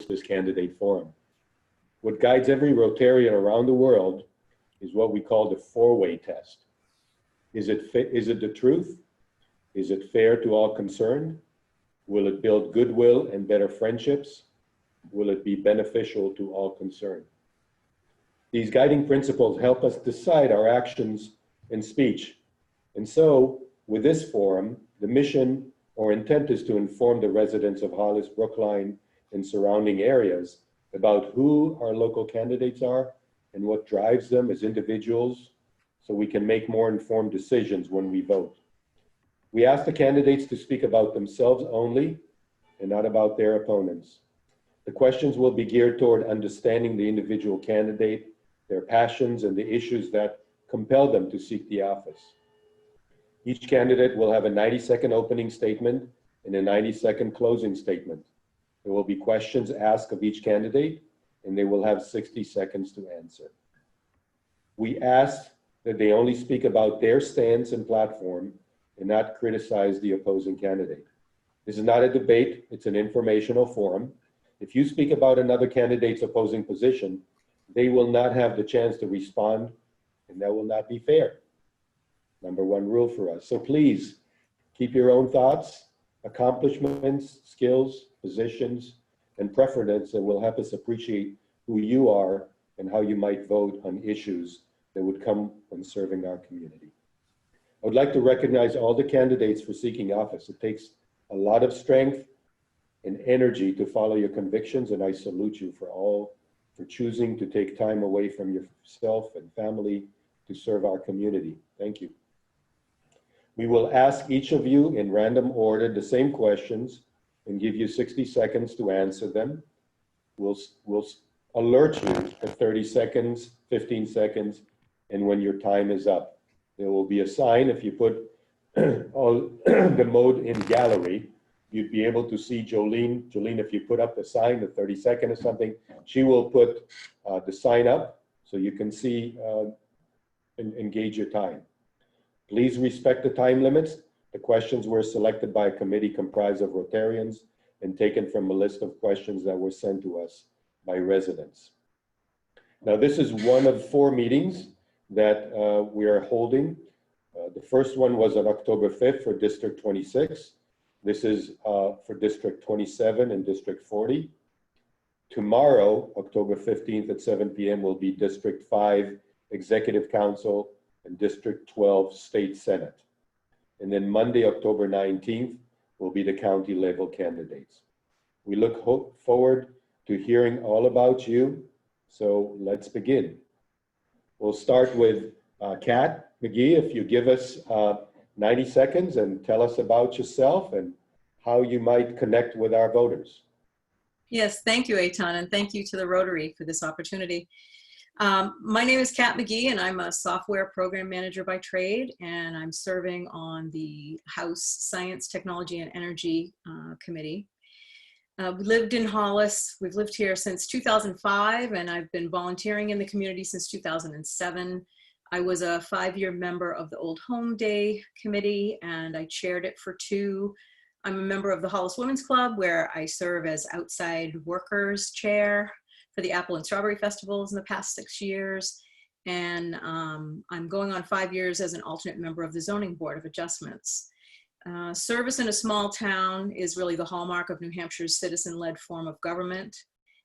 this candidate forum. What guides every Rotarian around the world is what we call the four-way test. Is it the truth? Is it fair to all concerned? Will it build goodwill and better friendships? Will it be beneficial to all concerned? These guiding principles help us decide our actions and speech. And so, with this forum, the mission or intent is to inform the residents of Hollis, Brookline, and surrounding areas about who our local candidates are and what drives them as individuals, so we can make more informed decisions when we vote. We ask the candidates to speak about themselves only and not about their opponents. The questions will be geared toward understanding the individual candidate, their passions, and the issues that compel them to seek the office. Each candidate will have a 90-second opening statement and a 90-second closing statement. There will be questions asked of each candidate, and they will have 60 seconds to answer. We ask that they only speak about their stance and platform and not criticize the opposing candidate. This is not a debate, it's an informational forum. If you speak about another candidate's opposing position, they will not have the chance to respond, and that will not be fair. Number one rule for us. So please keep your own thoughts, accomplishments, skills, positions, and preferences that will help us appreciate who you are and how you might vote on issues that would come when serving our community. I would like to recognize all the candidates for seeking office. It takes a lot of strength and energy to follow your convictions, and I salute you for choosing to take time away from yourself and family to serve our community. Thank you. We will ask each of you in random order the same questions and give you 60 seconds to answer them. We'll alert you at 30 seconds, 15 seconds, and when your time is up. There will be a sign. If you put all the mode in gallery, you'd be able to see Jolene. Jolene, if you put up the sign, the 30 second or something, she will put the sign up so you can see and engage your time. Please respect the time limits. The questions were selected by a committee comprised of Rotarians and taken from a list of questions that were sent to us by residents. Now, this is one of 4 meetings that we are holding. The first one was on October 5th for District 26. This is for District 27 and District 40. Tomorrow, October 15th at 7 p.m. will be District 5 Executive Council and District 12 State Senate. And then Monday, October 19th, will be the county level candidates. We look forward to hearing all about you. So let's begin. We'll start with Kat McGee. If you give us 90 seconds and tell us about yourself and how you might connect with our voters. Yes, thank you, Eitan, and thank you to the Rotary for this opportunity. My name is Kat McGee, and I'm a software program manager by trade, and I'm serving on the House Science, Technology, and Energy Committee. We lived in Hollis. We've lived here since 2005, and I've been volunteering in the community since 2007. I was a 5-year member of the Old Home Day Committee, and I chaired it for 2. I'm a member of the Hollis Women's Club, where I serve as outside workers chair for the Apple and Strawberry Festivals in the past 6 years. And I'm going on 5 years as an alternate member of the Zoning Board of Adjustments. Service in a small town is really the hallmark of New Hampshire's citizen-led form of government.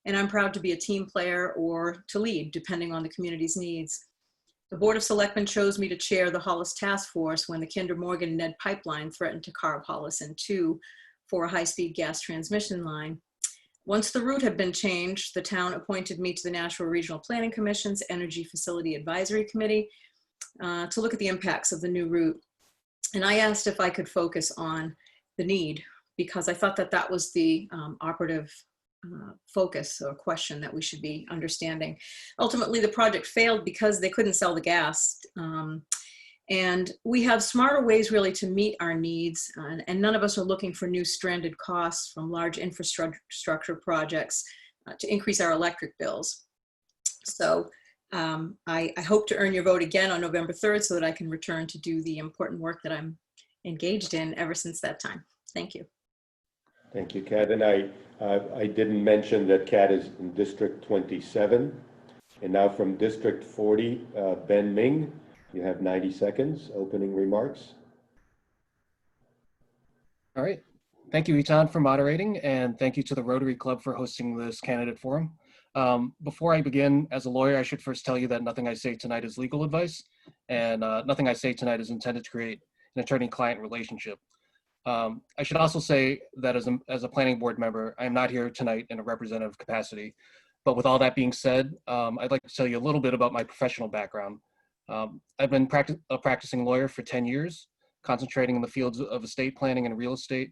And I'm proud to be a team player or to lead, depending on the community's needs. The Board of Selectmen chose me to chair the Hollis Task Force when the Kinder Morgan Ned pipeline threatened to carve Hollis in 2 for a high-speed gas transmission line. Once the route had been changed, the town appointed me to the Nashua Regional Planning Commission's Energy Facility Advisory Committee to look at the impacts of the new route. And I asked if I could focus on the need, because I thought that that was the operative focus or question that we should be understanding. Ultimately, the project failed because they couldn't sell the gas. And we have smarter ways really to meet our needs, and none of us are looking for new stranded costs from large infrastructure projects to increase our electric bills. So I hope to earn your vote again on November 3rd so that I can return to do the important work that I'm engaged in ever since that time. Thank you. Thank you, Kat. And I I didn't mention that Kat is in District 27. And now from District 40, Ben Ming, you have 90 seconds, opening remarks. All right. Thank you, Etan, for moderating, and thank you to the Rotary Club for hosting this candidate forum. Before I begin, as a lawyer, I should first tell you that nothing I say tonight is legal advice, and nothing I say tonight is intended to create an attorney-client relationship. I should also say that as a planning board member, I am not here tonight in a representative capacity. But with all that being said, I'd like to tell you a little bit about my professional background. I've been a practicing lawyer for 10 years, concentrating in the fields of estate planning and real estate.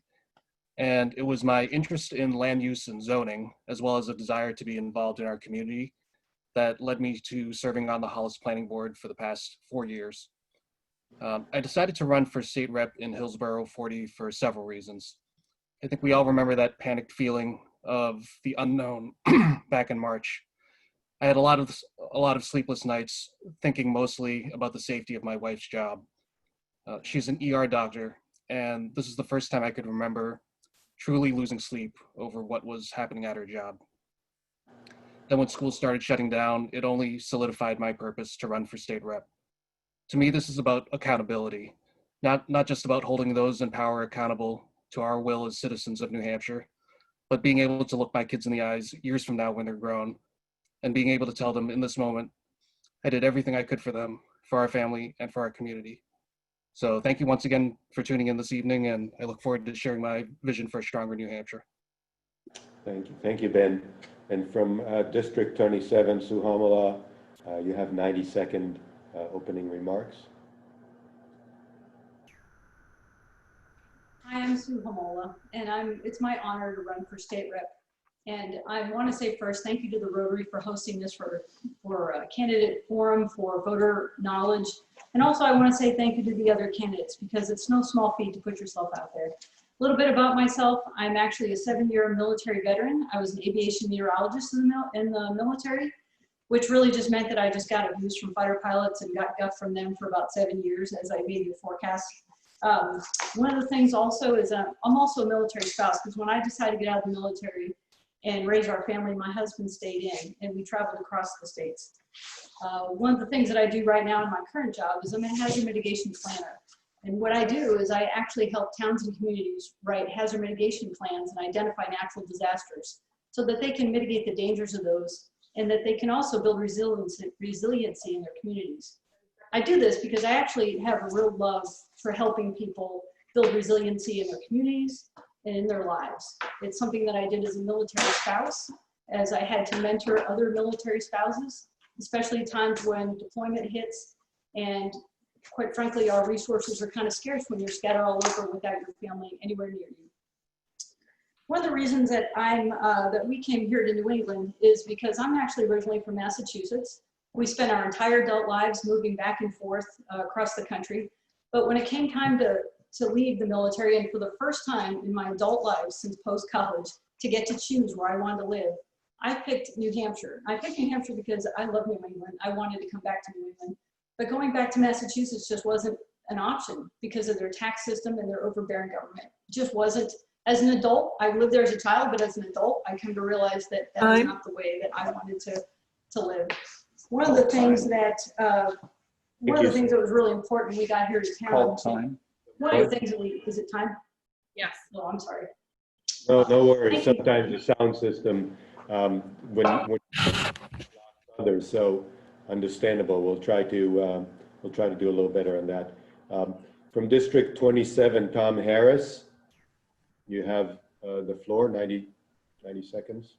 And it was my interest in land use and zoning, as well as a desire to be involved in our community, that led me to serving on the Hollis Planning Board for the past 4 years. I decided to run for state rep in Hillsborough 40 for several reasons. I think we all remember that panicked feeling of the unknown back in March. I had a lot of sleepless nights, thinking mostly about the safety of my wife's job. She's an ER doctor, and this is the first time I could remember truly losing sleep over what was happening at her job. Then when school started shutting down, it only solidified my purpose to run for state rep. To me, this is about accountability, not just about holding those in power accountable to our will as citizens of New Hampshire, but being able to look my kids in the eyes years from now when they're grown, and being able to tell them in this moment, I did everything I could for them, for our family, and for our community. So thank you once again for tuning in this evening, and I look forward to sharing my vision for a stronger New Hampshire. Thank you, Ben. And from District 27, Sue Homala, you have 90-second opening remarks. Hi, I'm Sue Homola, and it's my honor to run for state rep. And I want to say first, thank you to the Rotary for hosting this for a candidate forum for voter knowledge. And also I want to say thank you to the other candidates, because it's no small feat to put yourself out there. A little bit about myself. I'm actually a 7-year military veteran. I was an aviation meteorologist in the military, which really just meant that I just got abused from fighter pilots and got guff from them for about 7 years as I made the forecast. One of the things also is I'm also a military spouse, because when I decided to get out of the military and raise our family, my husband stayed in, and we traveled across the states. One of the things that I do right now in my current job is I'm a hazard mitigation planner. And what I do is I actually help towns and communities write hazard mitigation plans and identify natural disasters so that they can mitigate the dangers of those, and that they can also build resiliency in their communities. I do this because I actually have a real love for helping people build resiliency in their communities and in their lives. It's something that I did as a military spouse, as I had to mentor other military spouses, especially times when deployment hits, and quite frankly, our resources are kind of scarce when you're scattered all over without your family anywhere near you. One of the reasons that that we came here to New England is because I'm actually originally from Massachusetts. We spent our entire adult lives moving back and forth across the country. But when it came time to leave the military, and for the first time in my adult life since post-college, to get to choose where I wanted to live, I picked New Hampshire. I picked New Hampshire because I love New England. I wanted to come back to New England. But going back to Massachusetts just wasn't an option because of their tax system and their overbearing government. It just wasn't. As an adult, I lived there as a child, but as an adult, I came to realize that that was not the way that I wanted to live. One of the things that was really important when we got here to town. One of the things that is it time? Yes. Oh, I'm sorry. No worries. Sometimes the sound system, when others, so understandable. We'll try to do a little better on that. From District 27, Tom Harris, you have the floor, 90 seconds.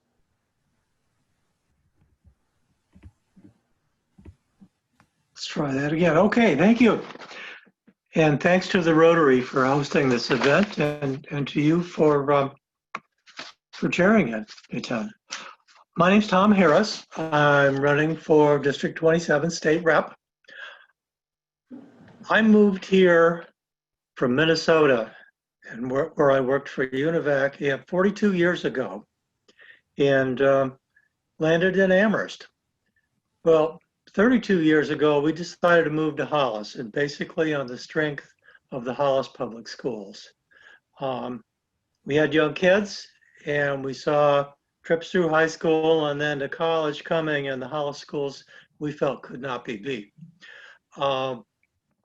Let's try that again. Okay, thank you. And thanks to the Rotary for hosting this event, and to you for chairing it, Etan. My name's Tom Harris. I'm running for District 27 State Rep. I moved here from Minnesota, and where I worked for UNIVAC 42 years ago, and landed in Amherst. Well, 32 years ago, we decided to move to Hollis, and basically on the strength of the Hollis Public Schools. We had young kids, and we saw trips through high school and then to college coming, and the Hollis schools we felt could not be beat.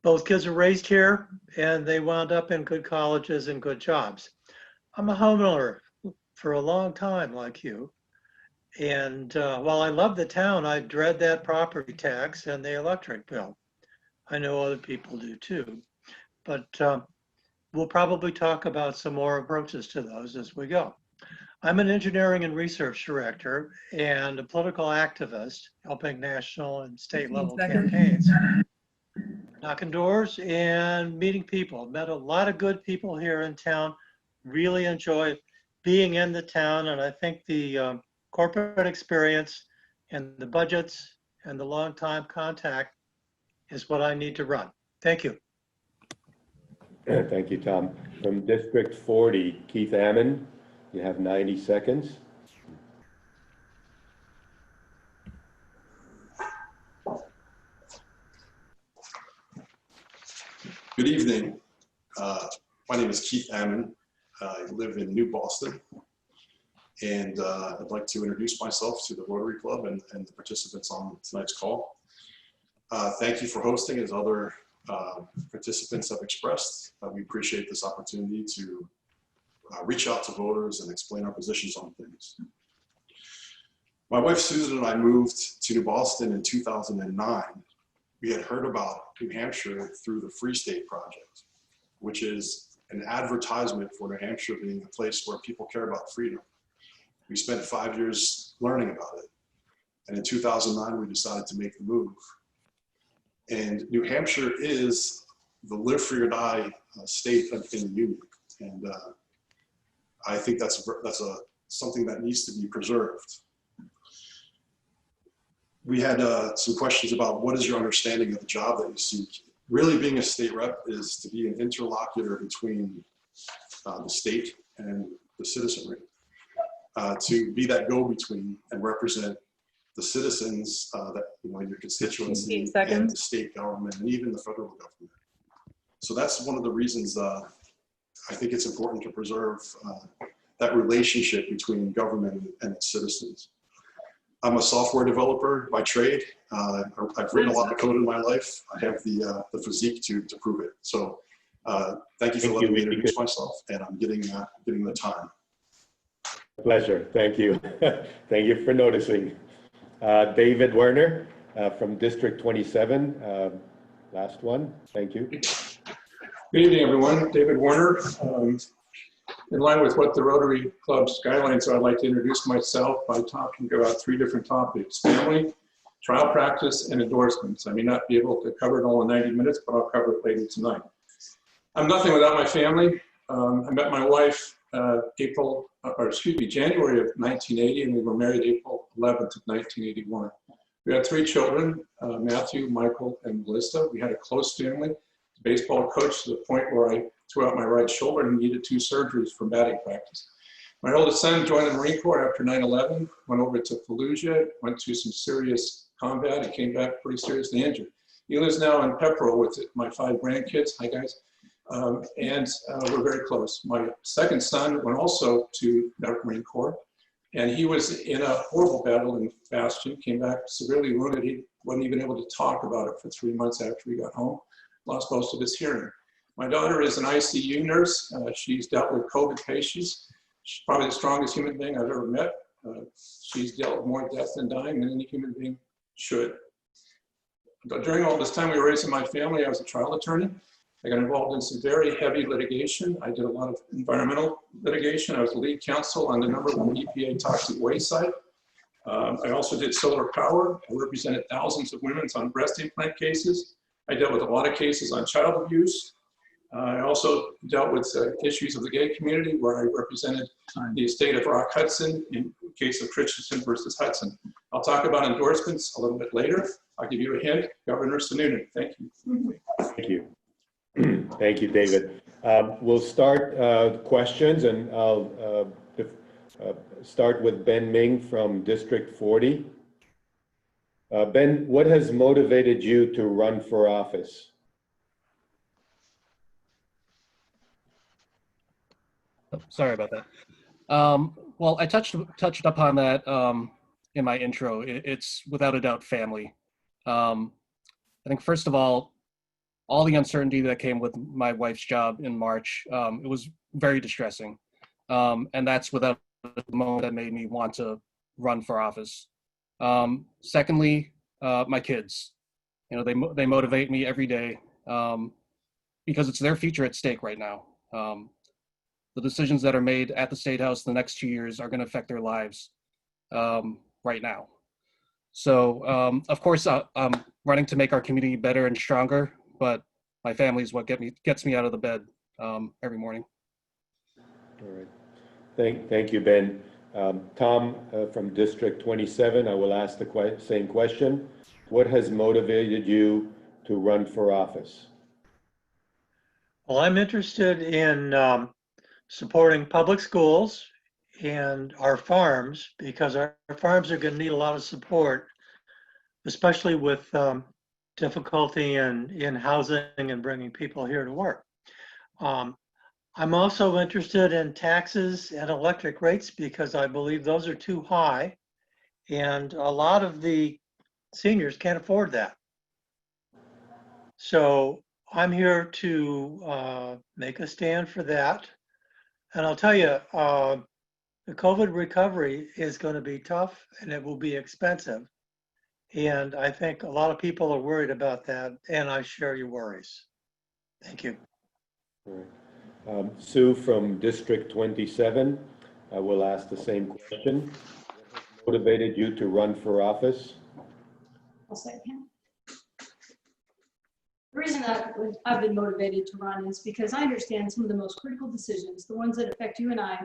Both kids were raised here and they wound up in good colleges and good jobs. I'm a homeowner for a long time like you. And while I love the town, I dread that property tax and the electric bill. I know other people do too. But we'll probably talk about some more approaches to those as we go. I'm an engineering and research director and a political activist helping national and state level campaigns. Knocking doors and meeting people. Met a lot of good people here in town. Really enjoy being in the town, and I think the corporate experience and the budgets and the long time contact is what I need to run. Thank you. Thank you, Tom. From District 40, Keith Ammon, you have 90 seconds. Good evening. My name is Keith Ammon. I live in New Boston, and I'd like to introduce myself to the Rotary Club and the participants on tonight's call. Thank you for hosting, as other participants have expressed. We appreciate this opportunity to reach out to voters and explain our positions on things. My wife Susan and I moved to New Boston in 2009. We had heard about New Hampshire through the Free State Project, which is an advertisement for New Hampshire being a place where people care about freedom. We spent 5 years learning about it. And in 2009, we decided to make the move. And New Hampshire is the live free or die state in the union. And I think that's something that needs to be preserved. We had some questions about what is your understanding of the job that you seek. Really, being a state rep is to be an interlocutor between the state and the citizenry, to be that go-between and represent the citizens that, you know, your constituency and the state government and even the federal government. So that's one of the reasons I think it's important to preserve that relationship between government and its citizens. I'm a software developer by trade. I've written a lot of code in my life. I have the physique to prove it. So thank you for letting me introduce myself, and I'm getting the time. Pleasure. Thank you. Thank you for noticing. David Werner from District 27, last one. Thank you. Good evening, everyone. David Werner. In line with what the Rotary Club's guidelines are, I'd like to introduce myself by talking about 3 different topics: family, trial practice, and endorsements. I may not be able to cover it all in 90 minutes, but I'll cover it later tonight. I'm nothing without my family. I met my wife January of 1980, and we were married April 11th of 1981. We had 3 children, Matthew, Michael, and Melissa. We had a close family. Baseball coach to the point where I threw out my right shoulder and needed 2 surgeries for batting practice. My oldest son joined the Marine Corps after 9/11, went over to Fallujah, went through some serious combat, and came back pretty seriously injured. He lives now in Pepperell with my 5 grandkids. Hi, guys. And we're very close. My second son went also to the Marine Corps, and he was in a horrible battle in Bastion, came back severely wounded. He wasn't even able to talk about it for 3 months after he got home, lost most of his hearing. My daughter is an ICU nurse. She's dealt with COVID patients. She's probably the strongest human being I've ever met. She's dealt with more death than dying than any human being should. But during all this time we were raising my family, I was a trial attorney. I got involved in some very heavy litigation. I did a lot of environmental litigation. I was the lead counsel on the #1 EPA toxic waste site. I also did solar power. I represented thousands of women on breast implant cases. I dealt with a lot of cases on child abuse. I also dealt with issues of the gay community, where I represented the estate of Rock Hudson in the case of Christensen versus Hudson. I'll talk about endorsements a little bit later. I'll give you a hint, Governor Sununu. Thank you. Thank you. Thank you, David. We'll start questions, and I'll start with Ben Ming from District 40. Ben, what has motivated you to run for office? Oh, sorry about that. Well, I touched upon that in my intro. It's without a doubt family. I think first of all the uncertainty that came with my wife's job in March, it was very distressing, and that's without a moment that made me want to run for office. Secondly, my kids. You know, they motivate me every day because it's their future at stake right now. The decisions that are made at the State House the next 2 years are going to affect their lives right now. So, of course, I'm running to make our community better and stronger, but my family is what gets me out of the bed every morning. All right. Thank you, Ben. Tom, from District 27, I will ask the same question. What has motivated you to run for office? Well, I'm interested in supporting public schools and our farms, because our farms are going to need a lot of support, especially with difficulty in housing and bringing people here to work. I'm also interested in taxes and electric rates because I believe those are too high, and a lot of the seniors can't afford that. So I'm here to make a stand for that. And I'll tell you, the COVID recovery is going to be tough and it will be expensive. And I think a lot of people are worried about that, and I share your worries. Thank you. All right. Sue from District 27, I will ask the same question. What motivated you to run for office? I'll say him. The reason I've been motivated to run is because I understand some of the most critical decisions, the ones that affect you and I,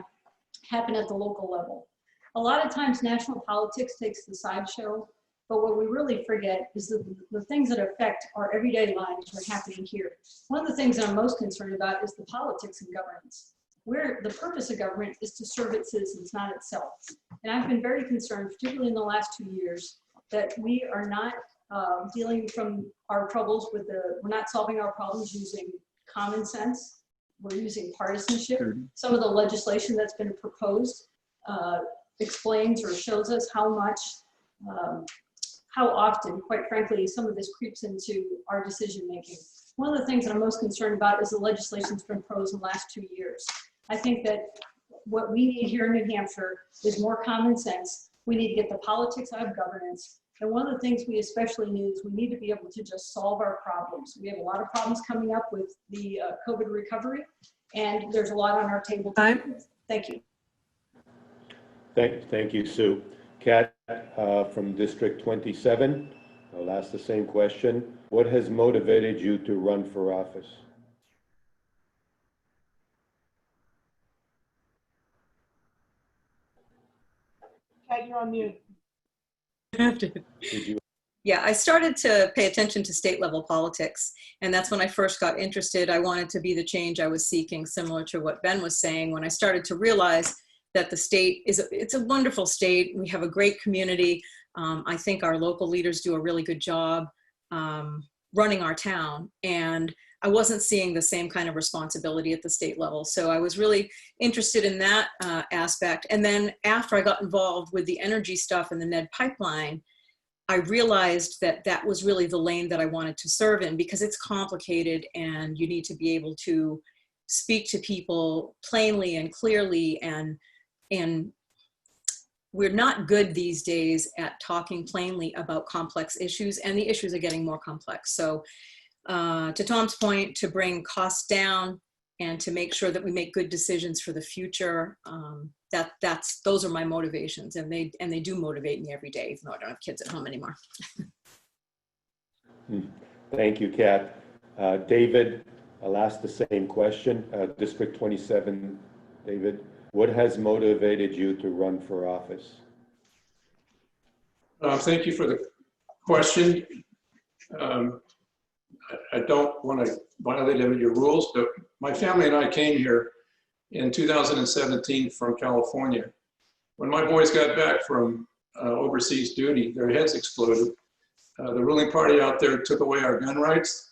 happen at the local level. A lot of times national politics takes the sideshow, but what we really forget is the things that affect our everyday lives are happening here. One of the things that I'm most concerned about is the politics and governance. Where the purpose of government is to serve its citizens, not itself. And I've been very concerned, particularly in the last 2 years, that we are not dealing from our troubles with we're not solving our problems using common sense. We're using partisanship. Some of the legislation that's been proposed explains or shows us how much, how often, quite frankly, some of this creeps into our decision making. One of the things that I'm most concerned about is the legislation that's been proposed in the last 2 years. I think that what we need here in New Hampshire is more common sense. We need to get the politics out of governance. And one of the things we especially need is we need to be able to just solve our problems. We have a lot of problems coming up with the COVID recovery, and there's a lot on our table. Thank you. Thank you, Sue. Kat from District 27, I'll ask the same question. What has motivated you to run for office? Kat, you're on mute. Yeah, I started to pay attention to state level politics, and that's when I first got interested. I wanted to be the change I was seeking, similar to what Ben was saying, when I started to realize that the state it's a wonderful state. We have a great community. I think our local leaders do a really good job running our town, and I wasn't seeing the same kind of responsibility at the state level. So I was really interested in that aspect. And then after I got involved with the energy stuff and the Ned pipeline, I realized that that was really the lane that I wanted to serve in, because it's complicated and you need to be able to speak to people plainly and clearly, and we're not good these days at talking plainly about complex issues, and the issues are getting more complex. So to Tom's point, to bring costs down and to make sure that we make good decisions for the future, those are my motivations, and they do motivate me every day, even though I don't have kids at home anymore. Thank you, Kat. David, I'll ask the same question. District 27, David, what has motivated you to run for office? Thank you for the question. I don't want to violate any of your rules, but my family and I came here in 2017 from California. When my boys got back from overseas duty, their heads exploded. The ruling party out there took away our gun rights.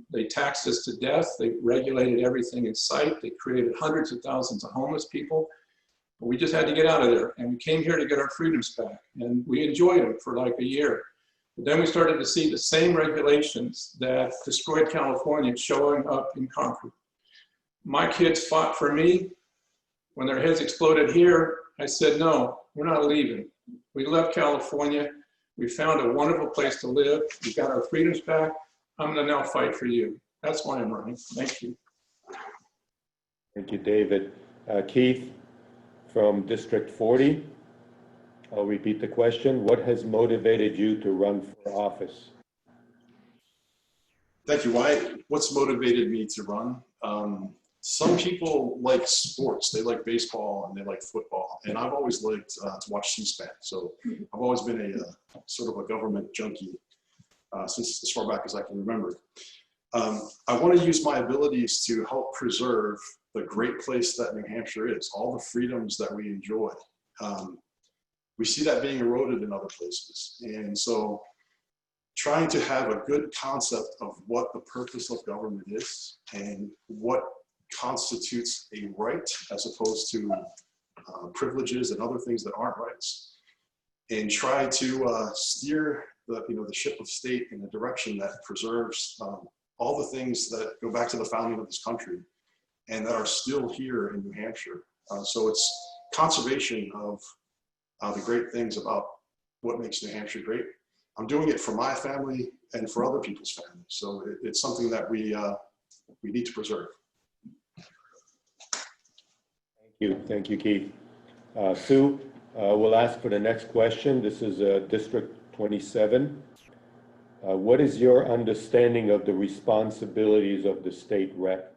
They taxed us to death. They regulated everything in sight. They created hundreds of thousands of homeless people. But we just had to get out of there, and we came here to get our freedoms back, and we enjoyed them for like a year. But then we started to see the same regulations that destroyed California showing up in Concord. My kids fought for me. When their heads exploded here, I said, no, we're not leaving. We left California. We found a wonderful place to live. We got our freedoms back. I'm gonna now fight for you. That's why I'm running. Thank you. Thank you, David. Keith from District 40. I'll repeat the question. What has motivated you to run for office? Thank you. What's motivated me to run? Some people like sports. They like baseball and they like football. And I've always liked to watch C-SPAN. So I've always been a sort of a government junkie since as far back as I can remember. I want to use my abilities to help preserve the great place that New Hampshire is, all the freedoms that we enjoy. We see that being eroded in other places. And so trying to have a good concept of what the purpose of government is and what constitutes a right as opposed to privileges and other things that aren't rights, and try to steer the ship of state in a direction that preserves all the things that go back to the founding of this country and that are still here in New Hampshire. So it's conservation of the great things about what makes New Hampshire great. I'm doing it for my family and for other people's families. So it's something that we need to preserve. Thank you, Keith. Sue, we'll ask for the next question. This is District 27. What is your understanding of the responsibilities of the state rep?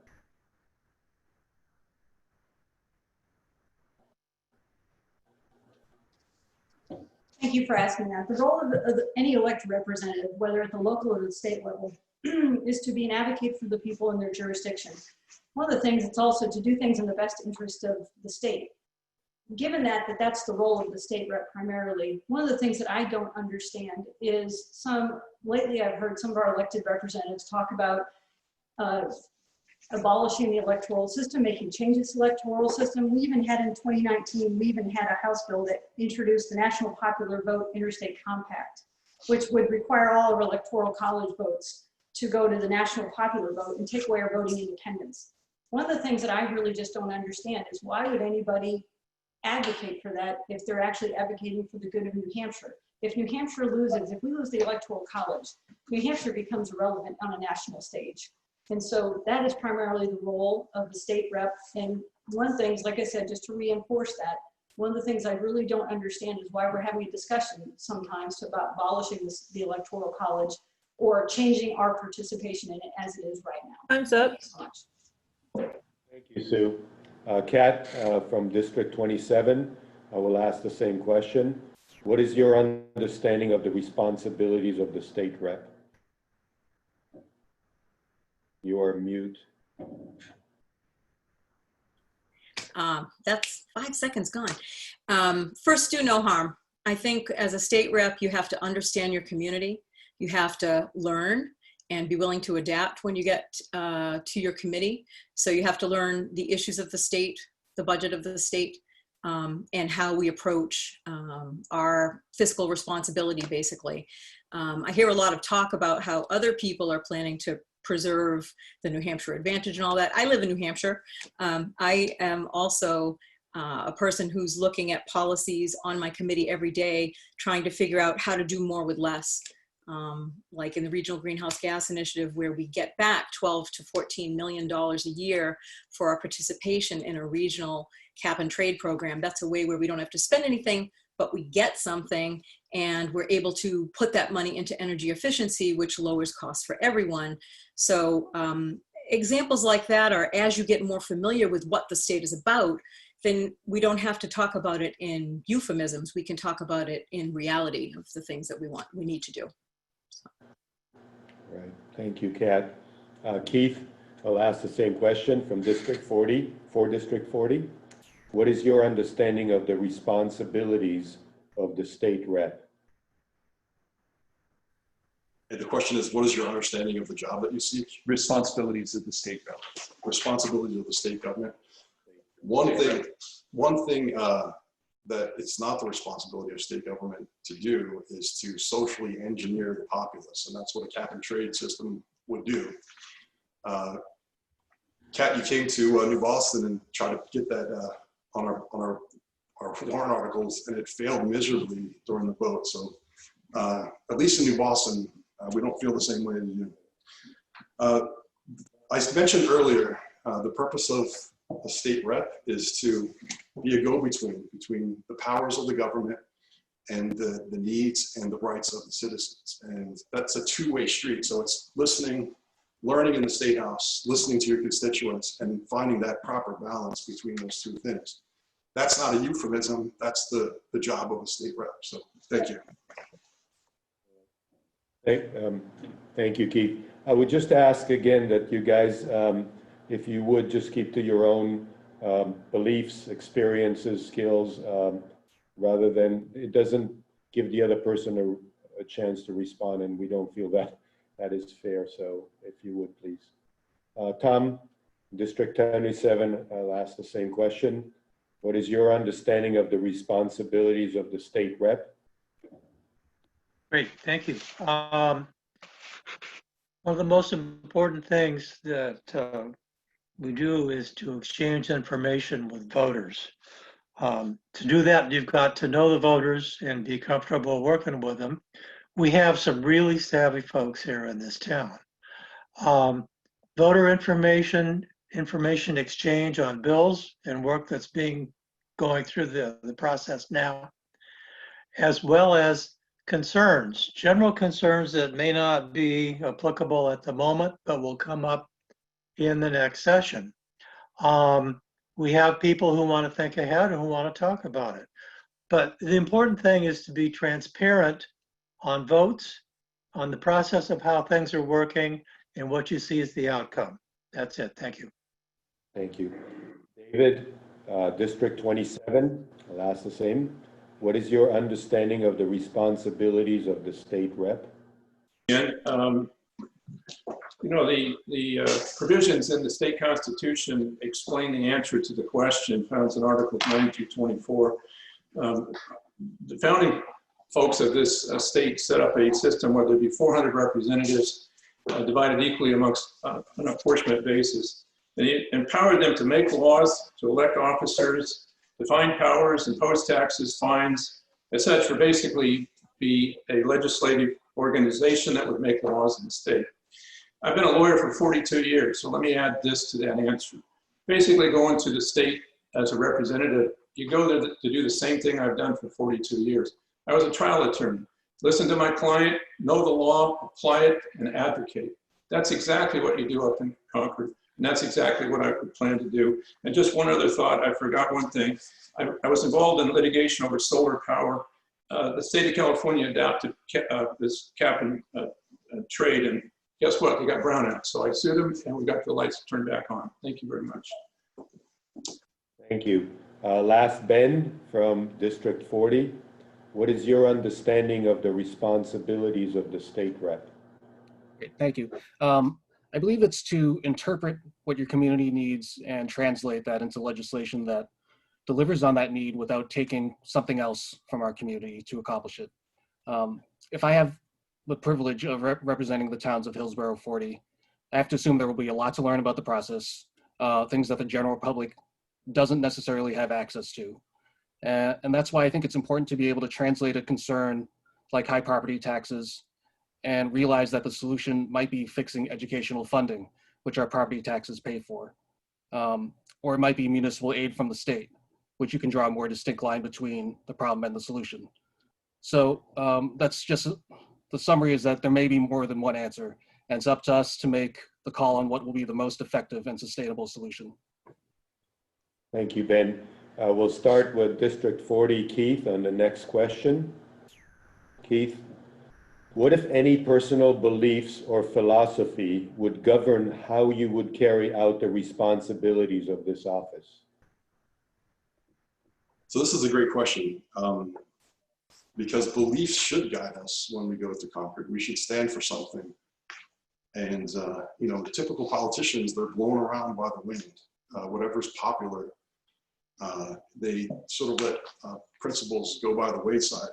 Thank you for asking that. The role of any elected representative, whether at the local or the state level, is to be an advocate for the people in their jurisdiction. One of the things, it's also to do things in the best interest of the state. Given that's the role of the state rep primarily, one of the things that I don't understand is lately I've heard some of our elected representatives talk about abolishing the electoral system, making changes to the electoral system. We even had in 2019, we even had a House bill that introduced the National Popular Vote Interstate Compact, which would require all of our electoral college votes to go to the National Popular Vote and take away our voting independence. One of the things that I really just don't understand is why would anybody advocate for that if they're actually advocating for the good of New Hampshire? If New Hampshire loses, if we lose the electoral college, New Hampshire becomes irrelevant on a national stage. And so that is primarily the role of the state rep. And one of the things, like I said, just to reinforce that, one of the things I really don't understand is why we're having a discussion sometimes about abolishing the electoral college or changing our participation in it as it is right now. Time's up. Thanks so much. Thank you, Sue. Kat from District 27, I will ask the same question. What is your understanding of the responsibilities of the state rep? You are mute. That's 5 seconds gone. First, do no harm. I think as a state rep, you have to understand your community. You have to learn and be willing to adapt when you get to your committee. So you have to learn the issues of the state, the budget of the state, and how we approach our fiscal responsibility, basically. I hear a lot of talk about how other people are planning to preserve the New Hampshire advantage and all that. I live in New Hampshire. I am also a person who's looking at policies on my committee every day, trying to figure out how to do more with less. Like in the Regional Greenhouse Gas Initiative, where we get back $12 to $14 million a year for our participation in a regional cap and trade program. That's a way where we don't have to spend anything, but we get something, and we're able to put that money into energy efficiency, which lowers costs for everyone. So examples like that are, as you get more familiar with what the state is about, then we don't have to talk about it in euphemisms. We can talk about it in reality of the things that we need to do. Right. Thank you, Kat. Keith, I'll ask the same question from District 40, for District 40. What is your understanding of the responsibilities of the state rep? And the question is, what is your understanding of the job that you seek? Responsibilities of the state government. Responsibilities of the state government. One thing one thing that it's not the responsibility of state government to do is to socially engineer the populace, and that's what a cap and trade system would do. Kat, you came to New Boston and tried to get that on our warrant articles, and it failed miserably during the vote. So at least in New Boston, we don't feel the same way as you. I mentioned earlier, the purpose of a state rep is to be a go-between between the powers of the government and the needs and the rights of the citizens. And that's a two-way street. So it's listening, learning in the State House, listening to your constituents, and finding that proper balance between those two things. That's not a euphemism. That's the job of a state rep. So thank you. Thank you, Keith. I would just ask again that you guys, if you would just keep to your own beliefs, experiences, skills, rather than, it doesn't give the other person a chance to respond, and we don't feel that that is fair. So if you would, please. Tom, District 27, I'll ask the same question. What is your understanding of the responsibilities of the state rep? Great, thank you. One of the most important things that we do is to exchange information with voters. To do that, you've got to know the voters and be comfortable working with them. We have some really savvy folks here in this town. Voter information exchange on bills and work that's going through the process now, as well as concerns, general concerns that may not be applicable at the moment, but will come up in the next session. We have people who want to think ahead and who want to talk about it. But the important thing is to be transparent on votes, on the process of how things are working, and what you see is the outcome. That's it. Thank you. Thank you. David, District 27, I'll ask the same. What is your understanding of the responsibilities of the state rep? And, you know, the provisions in the state constitution explain the answer to the question found in Article 9224. The founding folks of this state set up a system where there'd be 400 representatives divided equally amongst an apportionment basis. And it empowered them to make laws, to elect officers, define powers, impose taxes, fines, etc. Basically be a legislative organization that would make laws in the state. I've been a lawyer for 42 years, so let me add this to that answer. Basically going to the state as a representative, you go there to do the same thing I've done for 42 years. I was a trial attorney. Listen to my client, know the law, apply it, and advocate. That's exactly what you do up in Concord. And that's exactly what I plan to do. And just one other thought, I forgot one thing. I was involved in litigation over solar power. The state of California adopted this cap and trade, and guess what? They got brownouts. So I sued them, and we got the lights turned back on. Thank you very much. Thank you. Last, Ben from District 40. What is your understanding of the responsibilities of the state rep? Great, thank you. I believe it's to interpret what your community needs and translate that into legislation that delivers on that need without taking something else from our community to accomplish it. If I have the privilege of representing the towns of Hillsborough 40, I have to assume there will be a lot to learn about the process, things that the general public doesn't necessarily have access to. And that's why I think it's important to be able to translate a concern like high property taxes and realize that the solution might be fixing educational funding, which our property taxes pay for. Or it might be municipal aid from the state, which you can draw a more distinct line between the problem and the solution. So that's just, the summary is that there may be more than one answer, and it's up to us to make the call on what will be the most effective and sustainable solution. Thank you, Ben. We'll start with District 40, Keith, on the next question. Keith, what, if any, personal beliefs or philosophy would govern how you would carry out the responsibilities of this office? So this is a great question, because beliefs should guide us when we go to Concord. We should stand for something. And, you know, the typical politicians, they're blown around by the wind. Whatever's popular, They sort of let principles go by the wayside.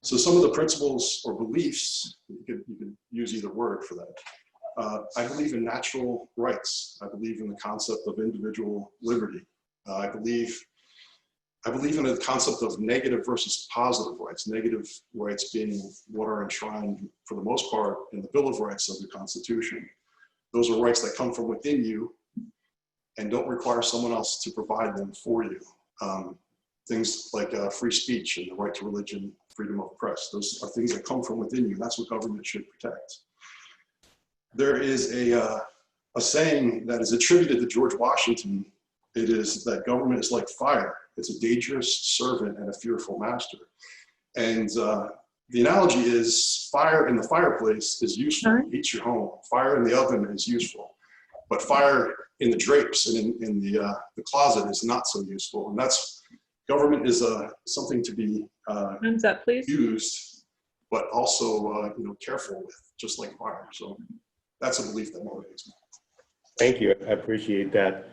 So some of the principles or beliefs, you could use either word for that. I believe in natural rights. I believe in the concept of individual liberty. I believe in the concept of negative versus positive rights. Negative rights being what are enshrined, for the most part, in the Bill of Rights of the Constitution. Those are rights that come from within you and don't require someone else to provide them for you. Things like free speech and the right to religion, freedom of press. Those are things that come from within you. That's what government should protect. There is a saying that is attributed to George Washington. It is that government is like fire. It's a dangerous servant and a fearful master. And the analogy is fire in the fireplace is useful, it heats your home. Fire in the oven is useful. But fire in the drapes and in the closet is not so useful. And that's, government is something to be Time's up, please. used, but also careful with, just like fire. So that's a belief that motivates me. Thank you. I appreciate that.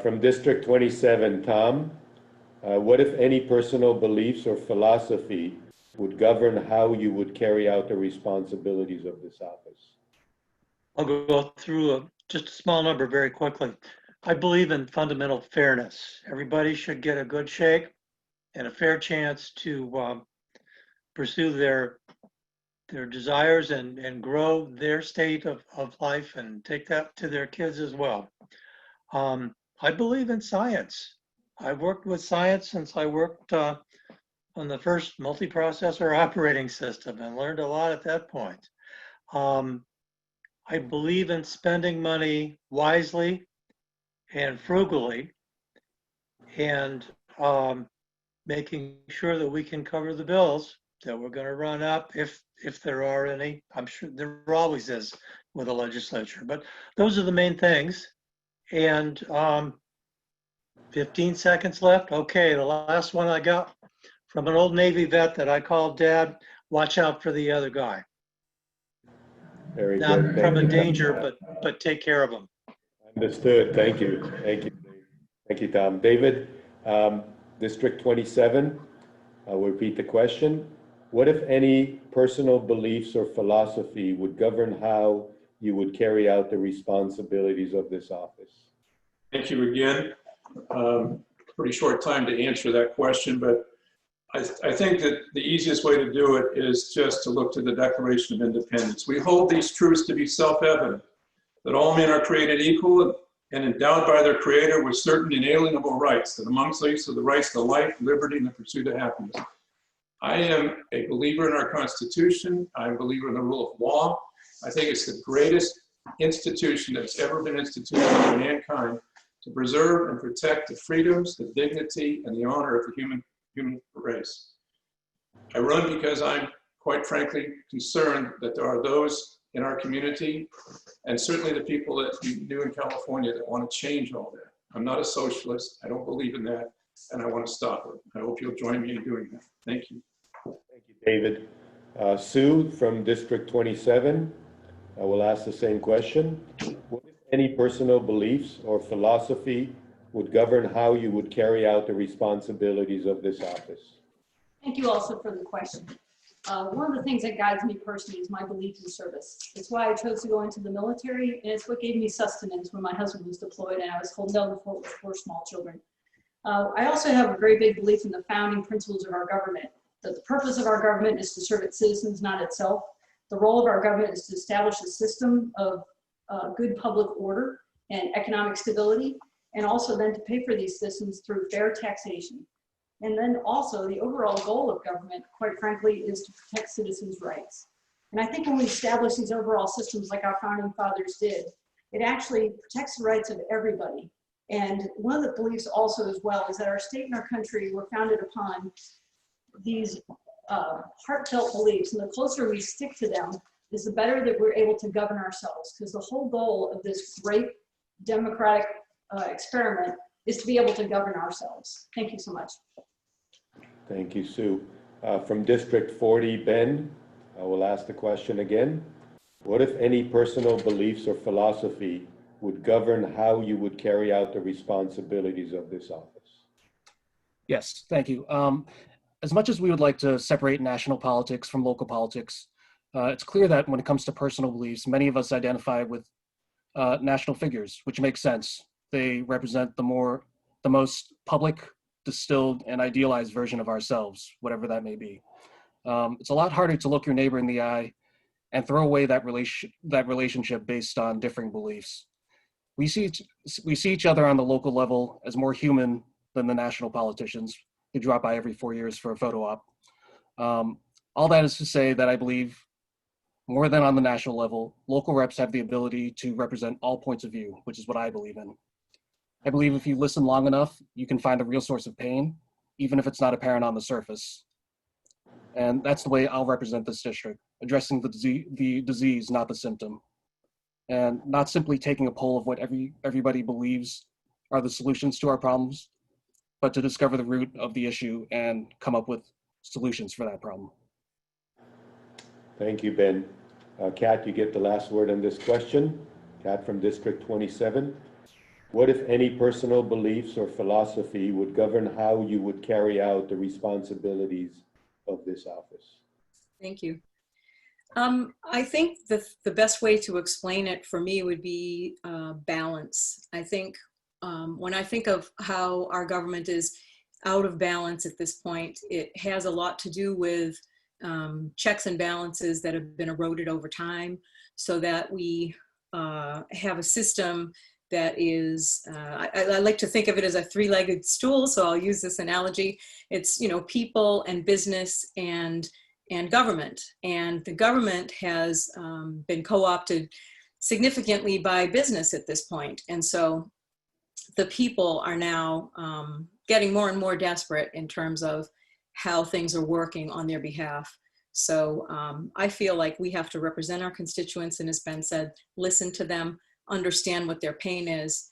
From District 27, Tom, what if any personal beliefs or philosophy would govern how you would carry out the responsibilities of this office? I'll go through just a small number very quickly. I believe in fundamental fairness. Everybody should get a good shake and a fair chance to pursue their desires and grow their state of life and take that to their kids as well. I believe in science. I've worked with science since I worked on the first multiprocessor operating system and learned a lot at that point. I believe in spending money wisely and frugally and making sure that we can cover the bills that we're going to run up if there are any. I'm sure there always is with the legislature, but those are the main things. And 15 seconds left. Okay, the last one I got from an old Navy vet that I called Dad, watch out for the other guy. Very Not good. from Thank a you. danger, but take care of him. Understood. Thank you. Thank you. Thank you, Tom. David, District 27, I'll repeat the question. What, if any, personal beliefs or philosophy would govern how you would carry out the responsibilities of this office? Thank you again. Pretty short time to answer that question, but I think that the easiest way to do it is just to look to the Declaration of Independence. We hold these truths to be self-evident, that all men are created equal and endowed by their Creator with certain inalienable rights, that amongst these are the rights to life, liberty, and the pursuit of happiness. I am a believer in our Constitution. I'm a believer in the rule of law. I think it's the greatest institution that's ever been instituted by mankind to preserve and protect the freedoms, the dignity, and the honor of the human race. I run because I'm, quite frankly, concerned that there are those in our community, and certainly the people that you knew in California, that want to change all that. I'm not a socialist. I don't believe in that, and I want to stop it. I hope you'll join me in doing that. Thank you. Thank you, David. Sue from District 27, I will ask the same question. What, if any, personal beliefs or philosophy would govern how you would carry out the responsibilities of this office? Thank you also for the question. One of the things that guides me personally is my belief in service. It's why I chose to go into the military, and it's what gave me sustenance when my husband was deployed and I was holding down the fort with 4 small children. I also have a very big belief in the founding principles of our government, that the purpose of our government is to serve its citizens, not itself. The role of our government is to establish a system of good public order and economic stability, and also then to pay for these systems through fair taxation. And then also the overall goal of government, quite frankly, is to protect citizens' rights. And I think when we establish these overall systems like our founding fathers did, it actually protects the rights of everybody. And one of the beliefs also as well is that our state and our country were founded upon these heartfelt beliefs, and the closer we stick to them is the better that we're able to govern ourselves, because the whole goal of this great democratic experiment is to be able to govern ourselves. Thank you so much. Thank you, Sue. From District 40, Ben, I will ask the question again. What, if any, personal beliefs or philosophy would govern how you would carry out the responsibilities of this office? Yes, thank you. As much as we would like to separate national politics from local politics, it's clear that when it comes to personal beliefs, many of us identify with national figures, which makes sense. They represent the most public, distilled, and idealized version of ourselves, whatever that may be. It's a lot harder to look your neighbor in the eye and throw away that relationship based on differing beliefs. We see each other on the local level as more human than the national politicians who drop by every 4 years for a photo op. All that is to say that I believe more than on the national level, local reps have the ability to represent all points of view, which is what I believe in. I believe if you listen long enough, you can find the real source of pain, even if it's not apparent on the surface. And that's the way I'll represent this district, addressing the disease, not the symptom. And not simply taking a poll of what everybody believes are the solutions to our problems, but to discover the root of the issue and come up with solutions for that problem. Thank you, Ben. Kat, you get the last word on this question. Kat from District 27. What, if any, personal beliefs or philosophy would govern how you would carry out the responsibilities of this office? Thank you. I think the best way to explain it for me would be balance. I think when I think of how our government is out of balance at this point, it has a lot to do with checks and balances that have been eroded over time, so that we have a system that is, I like to think of it as a three-legged stool, so I'll use this analogy. It's, you know, people and business and government. And the government has been co-opted significantly by business at this point. And so the people are now getting more and more desperate in terms of how things are working on their behalf. So I feel like we have to represent our constituents, and as Ben said, listen to them, understand what their pain is.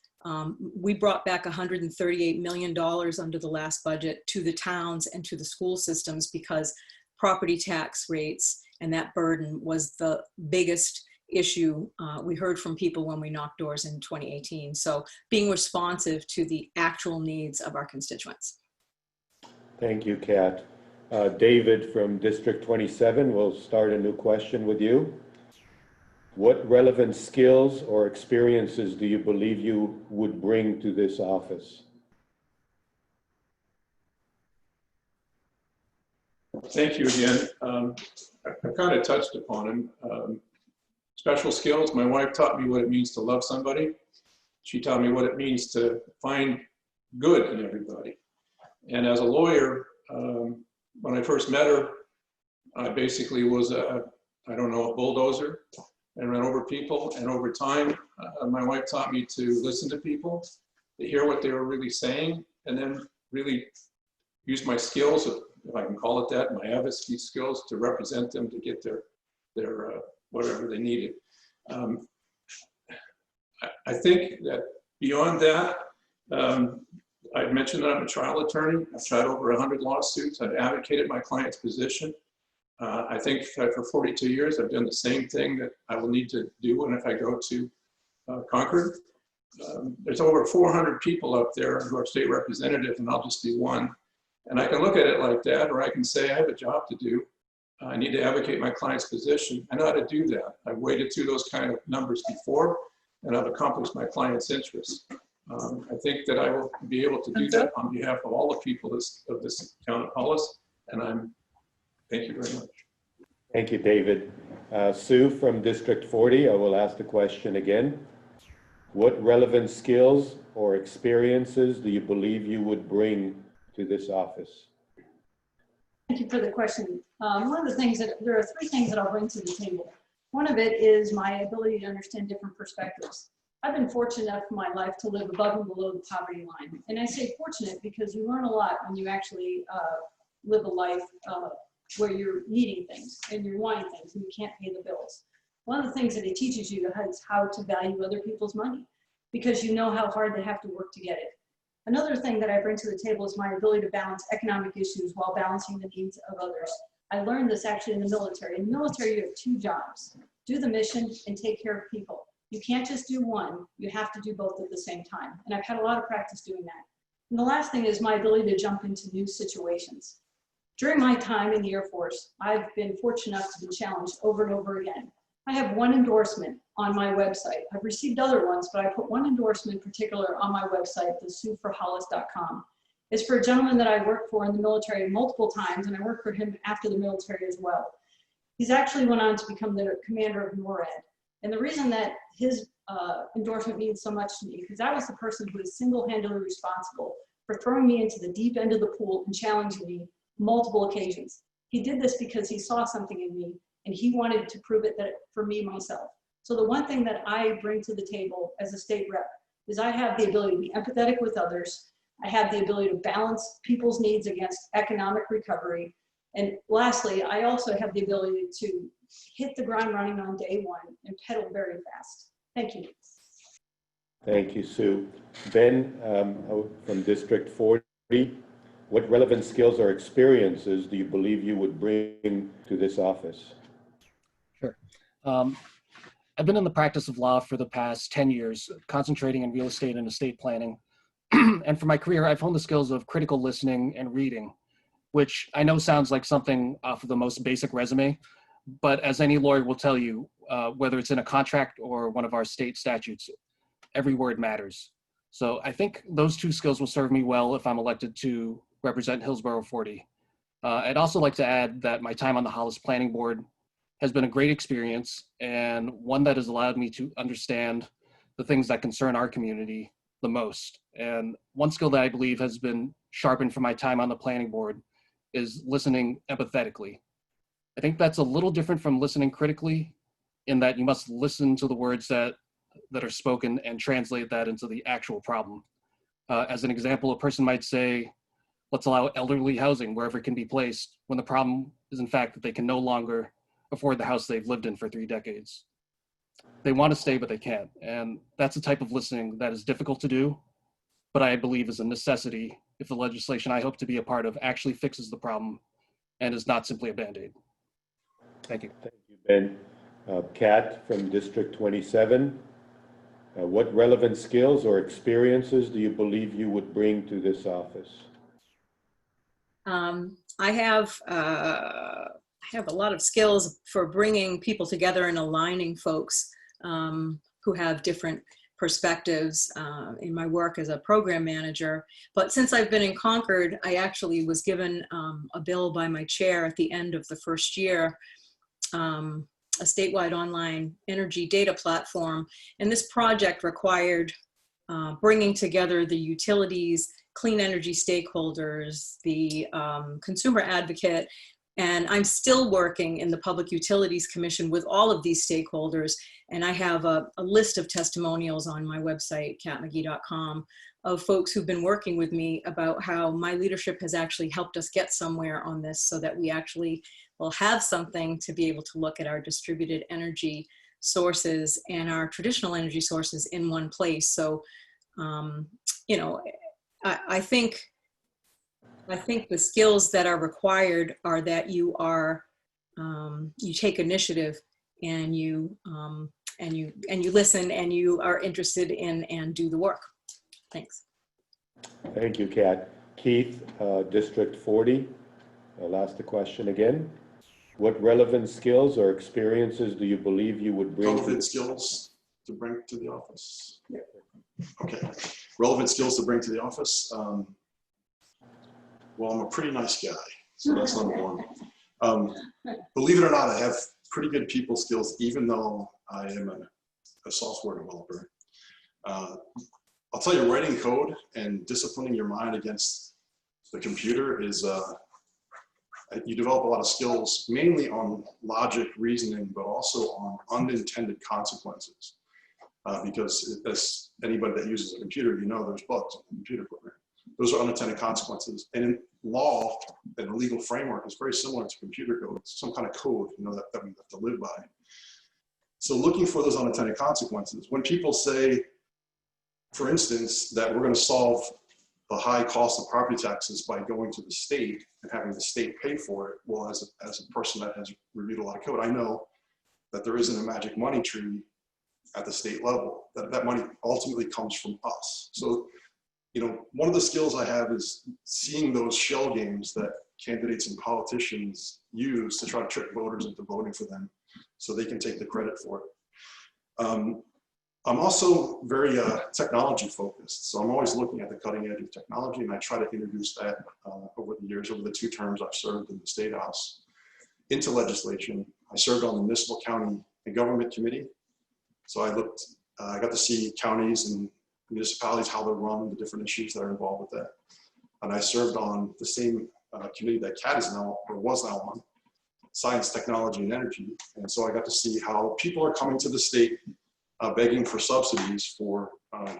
We brought back $138 million under the last budget to the towns and to the school systems because property tax rates and that burden was the biggest issue we heard from people when we knocked doors in 2018. So being responsive to the actual needs of our constituents. Thank you, Kat. David from District 27, we'll start a new question with you. What relevant skills or experiences do you believe you would bring to this office? Thank you again. I kind of touched upon them. Special skills. My wife taught me what it means to love somebody. She taught me what it means to find good in everybody. And as a lawyer, when I first met her, I basically was a bulldozer and ran over people. And over time, my wife taught me to listen to people, to hear what they were really saying, and then really use my skills, if I can call it that, my advocacy skills, to represent them, to get their whatever they needed. I think that beyond that, I've mentioned that I'm a trial attorney. I've tried over 100 lawsuits. I've advocated my client's position. I think that for 42 years, I've done the same thing that I will need to do when if I go to Concord. There's over 400 people up there who are state representatives, and I'll just be one. And I can look at it like that, or I can say I have a job to do. I need to advocate my client's position. I know how to do that. I've waded through those kind of numbers before, and I've accomplished my client's interests. I think that I will be able to do that on behalf of all the people of this town of Hollis, and thank you very much. Thank you, David. Sue from District 40, I will ask the question again. What relevant skills or experiences do you believe you would bring to this office? Thank you for the question. There are three things that I'll bring to the table. One of it is my ability to understand different perspectives. I've been fortunate enough in my life to live above and below the poverty line. And I say fortunate because you learn a lot when you actually live a life where you're needing things and you're wanting things and you can't pay the bills. One of the things that it teaches you is how to value other people's money, because you know how hard they have to work to get it. Another thing that I bring to the table is my ability to balance economic issues while balancing the needs of others. I learned this actually in the military. In the military, you have two jobs: do the mission and take care of people. You can't just do one, you have to do both at the same time. And I've had a lot of practice doing that. And the last thing is my ability to jump into new situations. During my time in the Air Force, I've been fortunate enough to be challenged over and over again. I have one endorsement on my website. I've received other ones, but I put one endorsement in particular on my website, thesueforhollis.com. It's for a gentleman that I worked for in the military multiple times, and I worked for him after the military as well. He's actually went on to become the commander of NORAD. And the reason that his endorsement means so much to me, because I was the person who was single-handedly responsible for throwing me into the deep end of the pool and challenging me multiple occasions. He did this because he saw something in me and he wanted to prove it that for me myself. So the one thing that I bring to the table as a state rep is I have the ability to be empathetic with others. I have the ability to balance people's needs against economic recovery. And lastly, I also have the ability to hit the ground running on day one and pedal very fast. Thank you. Thank you, Sue. Ben, from District 40, what relevant skills or experiences do you believe you would bring to this office? Sure. I've been in the practice of law for the past 10 years, concentrating in real estate and estate planning. And for my career, I've honed the skills of critical listening and reading, which I know sounds like something off of the most basic resume, but as any lawyer will tell you, whether it's in a contract or one of our state statutes, every word matters. So I think those two skills will serve me well if I'm elected to represent Hillsborough 40. I'd also like to add that my time on the Hollis Planning Board has been a great experience and one that has allowed me to understand the things that concern our community the most. And one skill that I believe has been sharpened from my time on the planning board is listening empathetically. I think that's a little different from listening critically, in that you must listen to the words that are spoken and translate that into the actual problem. As an example, a person might say, let's allow elderly housing wherever it can be placed, when the problem is in fact that they can no longer afford the house they've lived in for 3 decades. They want to stay, but they can't. And that's a type of listening that is difficult to do, but I believe is a necessity if the legislation I hope to be a part of actually fixes the problem and is not simply a Band-Aid. Thank you. Thank you, Ben. Kat from District 27, what relevant skills or experiences do you believe you would bring to this office? I have a lot of skills for bringing people together and aligning folks who have different perspectives in my work as a program manager. But since I've been in Concord, I actually was given a bill by my chair at the end of the first year, a statewide online energy data platform. And this project required bringing together the utilities, clean energy stakeholders, the consumer advocate, and I'm still working in the Public Utilities Commission with all of these stakeholders. And I have a list of testimonials on my website, katmcgee.com, of folks who've been working with me about how my leadership has actually helped us get somewhere on this, so that we actually will have something to be able to look at our distributed energy sources and our traditional energy sources in one place. So, you know, I think the skills that are required are that you are, you take initiative and you listen and you are interested in and do the work. Thanks. Thank you, Kat. Keith, District 40, I'll ask the question again. What relevant skills or experiences do you believe you would bring? Relevant skills to bring to the office? Yeah. Okay. Relevant skills to bring to the office? Well, I'm a pretty nice guy, so that's number one. Believe it or not, I have pretty good people skills, even though I am a software developer. I'll tell you, writing code and disciplining your mind against the computer is, you develop a lot of skills, mainly on logic, reasoning, but also on unintended consequences. Because as anybody that uses a computer, you know there's bugs in the computer program. Those are unintended consequences. And in law, and the legal framework is very similar to computer code. It's some kind of code, you know, that we have to live by. So looking for those unintended consequences. When people say, for instance, that we're going to solve the high cost of property taxes by going to the state and having the state pay for it, well, as a person that has reviewed a lot of code, I know that there isn't a magic money tree at the state level. That money ultimately comes from us. So one of the skills I have is seeing those shell games that candidates and politicians use to try to trick voters into voting for them so they can take the credit for it. I'm also very technology focused. So I'm always looking at the cutting edge of technology, and I try to introduce that over the years, over the 2 terms I've served in the State House, into legislation. I served on the Municipal County and Government Committee. So I got to see counties and municipalities, how they're run, the different issues that are involved with that. And I served on the same committee that Kat is now, or was now on, Science, Technology, and Energy. And so I got to see how people are coming to the state begging for subsidies for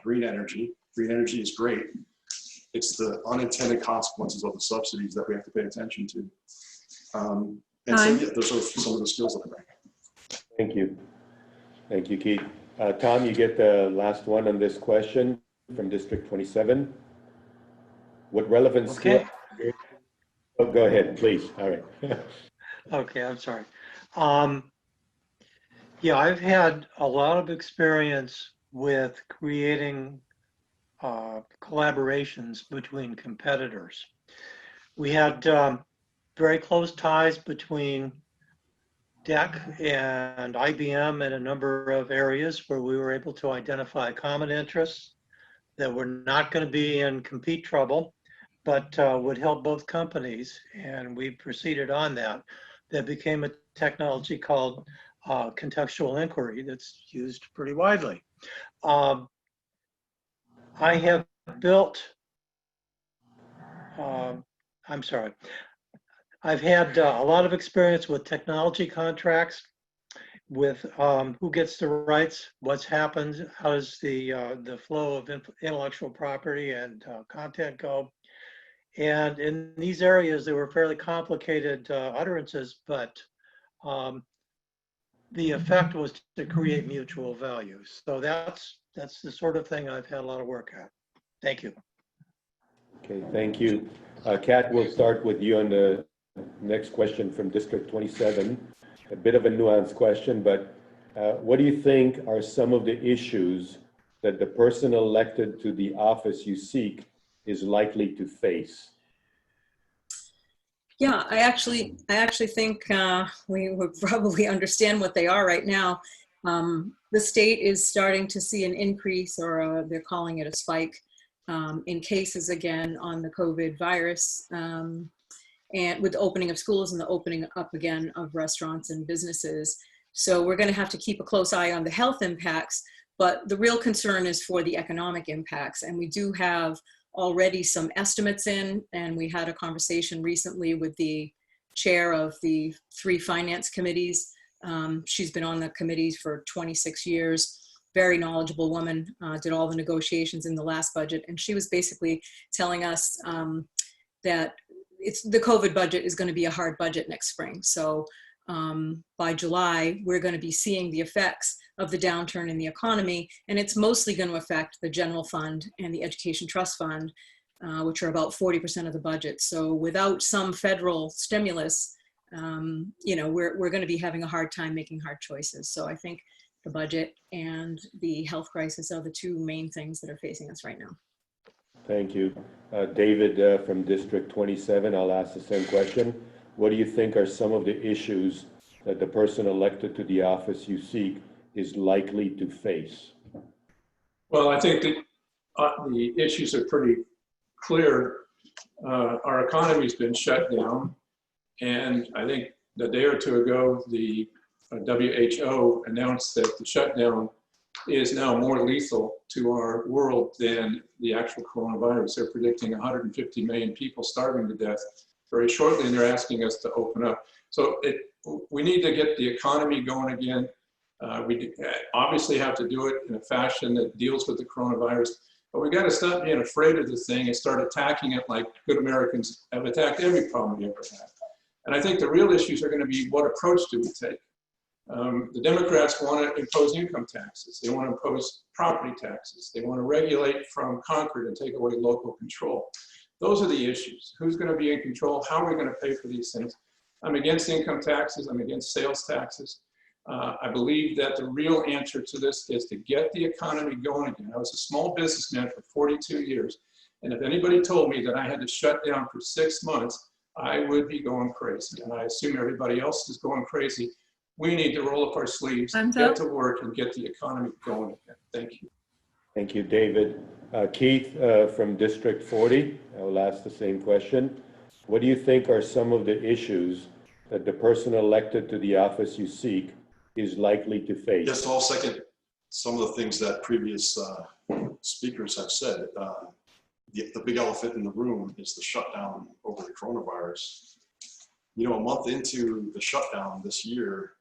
green energy. Green energy is great. It's the unintended consequences of the subsidies that we have to pay attention to. And so, yeah, those are some of the skills that I bring. Thank you. Thank you, Keith. Tom, you get the last one on this question from District 27. What relevant Okay. skill? Oh, go ahead, please. All right. Okay, I'm sorry. Yeah, I've had a lot of experience with creating collaborations between competitors. We had very close ties between DEC and IBM in a number of areas where we were able to identify common interests that were not going to be in compete trouble, but would help both companies. And we proceeded on that. That became a technology called contextual inquiry that's used pretty widely. I have built, I've had a lot of experience with technology contracts, with who gets the rights, what's happened, how does the flow of intellectual property and content go. And in these areas, there were fairly complicated utterances, but the effect was to create mutual value. So that's the sort of thing I've had a lot of work at. Thank you. Okay, thank you. Kat, we'll start with you on the next question from District 27. A bit of a nuanced question, but what do you think are some of the issues that the person elected to the office you seek is likely to face? Yeah, I actually think we would probably understand what they are right now. The state is starting to see an increase, or they're calling it a spike, in cases again on the COVID virus, and with the opening of schools and the opening up again of restaurants and businesses. So we're going to have to keep a close eye on the health impacts, but the real concern is for the economic impacts. And we do have already some estimates in, and we had a conversation recently with the chair of the 3 finance committees. She's been on the committees for 26 years, very knowledgeable woman, did all the negotiations in the last budget. And she was basically telling us that the COVID budget is going to be a hard budget next spring. So by July, we're going to be seeing the effects of the downturn in the economy, and it's mostly going to affect the general fund and the education trust fund, which are about 40% of the budget. So without some federal stimulus, we're going to be having a hard time making hard choices. So I think the budget and the health crisis are the 2 main things that are facing us right now. Thank you. David from District 27, I'll ask the same question. What do you think are some of the issues that the person elected to the office you seek is likely to face? Well, I think that the issues are pretty clear. Our economy's been shut down, and I think a day or 2 ago, the WHO announced that the shutdown is now more lethal to our world than the actual coronavirus. They're predicting 150 million people starving to death very shortly, and they're asking us to open up. So we need to get the economy going again. We obviously have to do it in a fashion that deals with the coronavirus, but we got to stop being afraid of the thing and start attacking it like good Americans have attacked every problem we ever had. And I think the real issues are going to be, what approach do we take? The Democrats want to impose income taxes. They want to impose property taxes. They want to regulate from Concord and take away local control. Those are the issues. Who's going to be in control? How are we going to pay for these things? I'm against income taxes. I'm against sales taxes. I believe that the real answer to this is to get the economy going again. I was a small businessman for 42 years, And if anybody told me that I had to shut down for 6 months, I would be going crazy. And I assume everybody else is going crazy. We need to roll up our sleeves, Time's get up. to work, and get the economy going again. Thank you. Thank you, David. Keith, from District 40, I will ask the same question. What do you think are some of the issues that the person elected to the office you seek is likely to face? Yes, I'll second some of the things that previous speakers have said. The big elephant in the room is the shutdown over the coronavirus. You know, a month into the shutdown this year,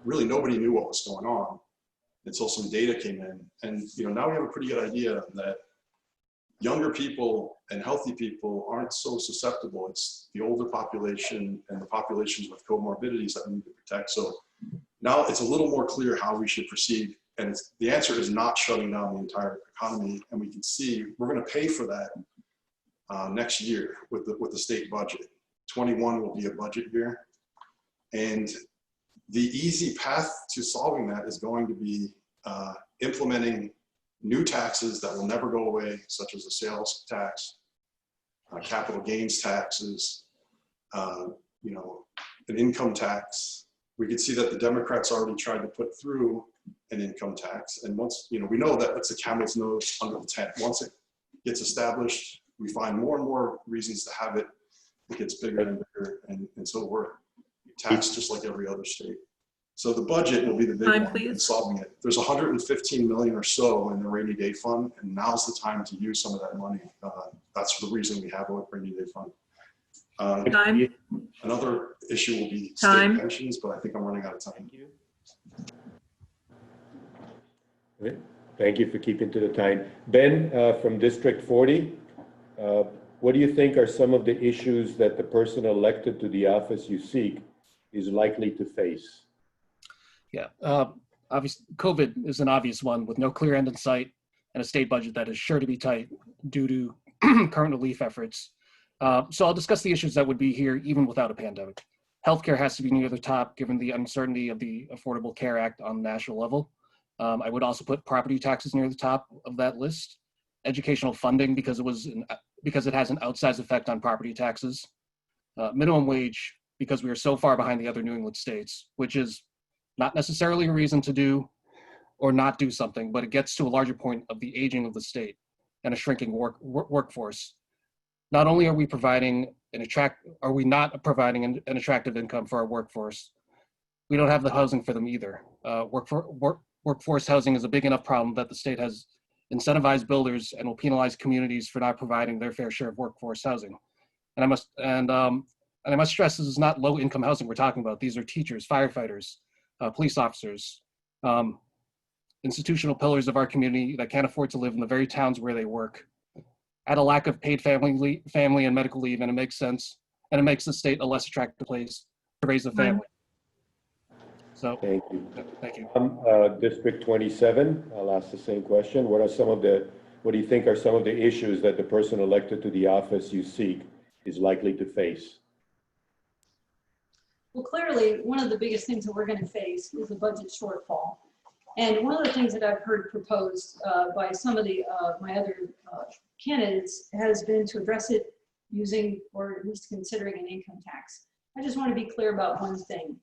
really nobody knew what was going on until some data came in. And, you know, now we have a pretty good idea that younger people and healthy people aren't so susceptible. It's the older population and the populations with comorbidities that we need to protect. So now it's a little more clear how we should proceed. And the answer is not shutting down the entire economy. And we can see we're going to pay for that next year with the state budget. 21 will be a budget year. And the easy path to solving that is going to be implementing new taxes that will never go away, such as the sales tax, capital gains taxes, you know, an income tax. We could see that the Democrats already tried to put through an income tax. And once, you know, we know that it's a camel's nose under the tent. Once it gets established, we find more and more reasons to have it. It gets bigger and bigger. And so we're taxed just like every other state. So the budget will be the big Time, one please. in solving it. There's 115 million or so in the rainy day fund, and now's the time to use some of that money. That's the reason we have a rainy day fund. Time. Another issue will be Time. state pensions, but I think I'm running out of time. Thank you for keeping to the time. Ben, from District 40, what do you think are some of the issues that the person elected to the office you seek is likely to face? Yeah, obviously, COVID is an obvious one with no clear end in sight and a state budget that is sure to be tight due to current relief efforts. So I'll discuss the issues that would be here even without a pandemic. Healthcare has to be near the top given the uncertainty of the Affordable Care Act on the national level. I would also put property taxes near the top of that list. Educational funding because it has an outsized effect on property taxes. Minimum wage because we are so far behind the other New England states, which is not necessarily a reason to do or not do something, but it gets to a larger point of the aging of the state and a shrinking workforce. Not only are we not providing an attractive income for our workforce, we don't have the housing for them either. Workforce housing is a big enough problem that the state has incentivized builders and will penalize communities for not providing their fair share of workforce housing. And I must stress this is not low income housing we're talking about. These are teachers, firefighters, police officers, institutional pillars of our community that can't afford to live in the very towns where they work. Add a lack of paid family and medical leave, and it makes sense, and it makes the state a less attractive place to raise a family. So, Thank you. thank you. District 27, I'll ask the same question. What do you think are some of the issues that the person elected to the office you seek is likely to face? Well, clearly, one of the biggest things that we're going to face is a budget shortfall. And one of the things that I've heard proposed by some of the my other candidates has been to address it using, or at least considering, an income tax. I just want to be clear about one thing.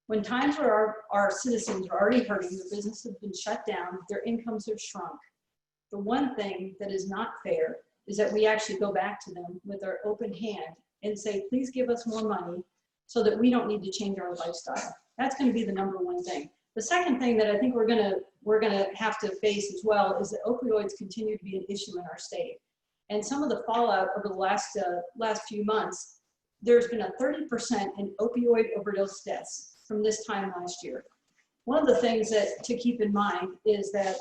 When times where our citizens are already hurting, their businesses have been shut down, their incomes have shrunk, the one thing that is not fair is that we actually go back to them with our open hand and say, please give us more money so that we don't need to change our lifestyle. That's going to be the number one thing. The second thing that I think we're gonna have to face as well is that opioids continue to be an issue in our state. And some of the fallout over the last few months, there's been a 30% in opioid overdose deaths from this time last year. One of the things that to keep in mind is that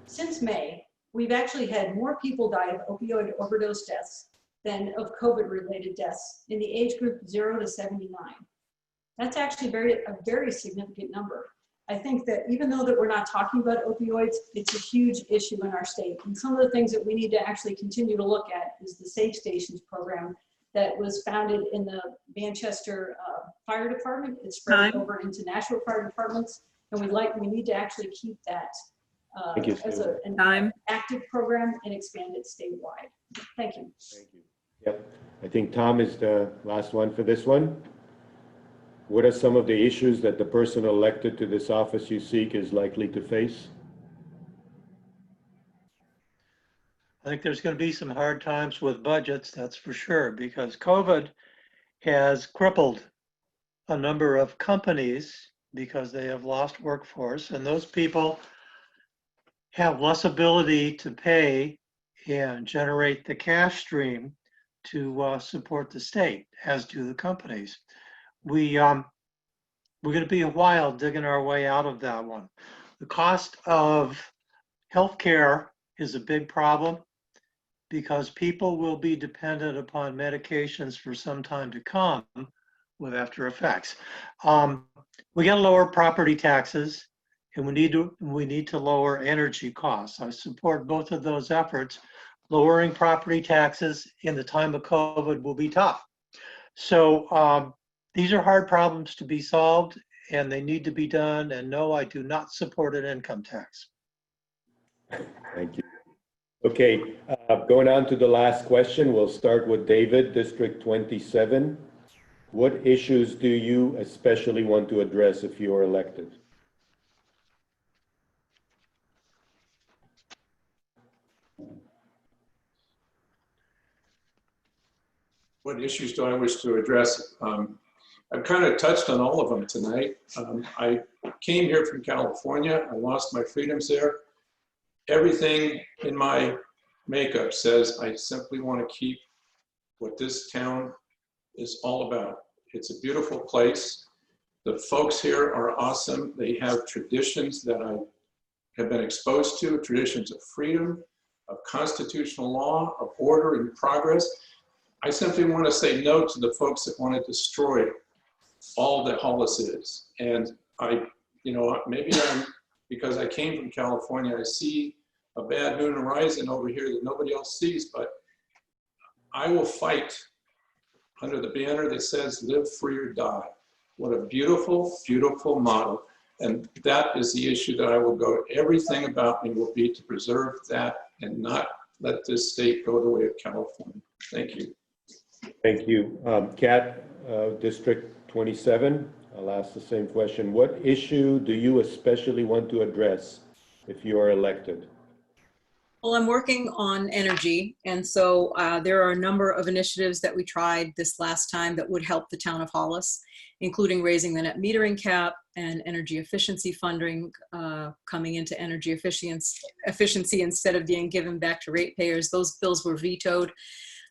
since May, we've actually had more people die of opioid overdose deaths than of COVID-related deaths in the age group 0 to 79. That's actually a very significant number. I think that even though that we're not talking about opioids, it's a huge issue in our state. And some of the things that we need to actually continue to look at is the Safe Stations program that was founded in the Manchester Fire Department. It's spread over into national fire departments. And we need to actually keep that Thank you, as Sue. an active program and expand it statewide. Thank you. Thank you. Yep. I think Tom is the last one for this one. What are some of the issues that the person elected to this office you seek is likely to face? I think there's going to be some hard times with budgets, that's for sure, because COVID has crippled a number of companies because they have lost workforce, and those people have less ability to pay and generate the cash stream to support the state, as do the companies. We're going to be a while digging our way out of that one. The cost of healthcare is a big problem because people will be dependent upon medications for some time to come with after effects. We got to lower property taxes, and we need to lower energy costs. I support both of those efforts. Lowering property taxes in the time of COVID will be tough. So these are hard problems to be solved, and they need to be done. And no, I do not support an income tax. Thank you. Okay, going on to the last question. We'll start with David, District 27. What issues do you especially want to address if you are elected? What issues do I wish to address? I've kind of touched on all of them tonight. I came here from California. I lost my freedoms there. Everything in my makeup says I simply want to keep what this town is all about. It's a beautiful place. The folks here are awesome. They have traditions that I have been exposed to, traditions of freedom, of constitutional law, of order and progress. I simply want to say no to the folks that want to destroy all that Hollis is. And maybe because I came from California, I see a bad moon horizon over here that nobody else sees, but I will fight under the banner that says live free or die. What a beautiful, beautiful motto. And that is the issue that I will go. Everything about me will be to preserve that and not let this state go the way of California. Thank you. Thank you. Kat, District 27, I'll ask the same question. What issue do you especially want to address if you are elected? Well, I'm working on energy, and so there are a number of initiatives that we tried this last time that would help the town of Hollis, including raising the net metering cap and energy efficiency funding coming into energy efficiency instead of being given back to ratepayers. Those bills were vetoed.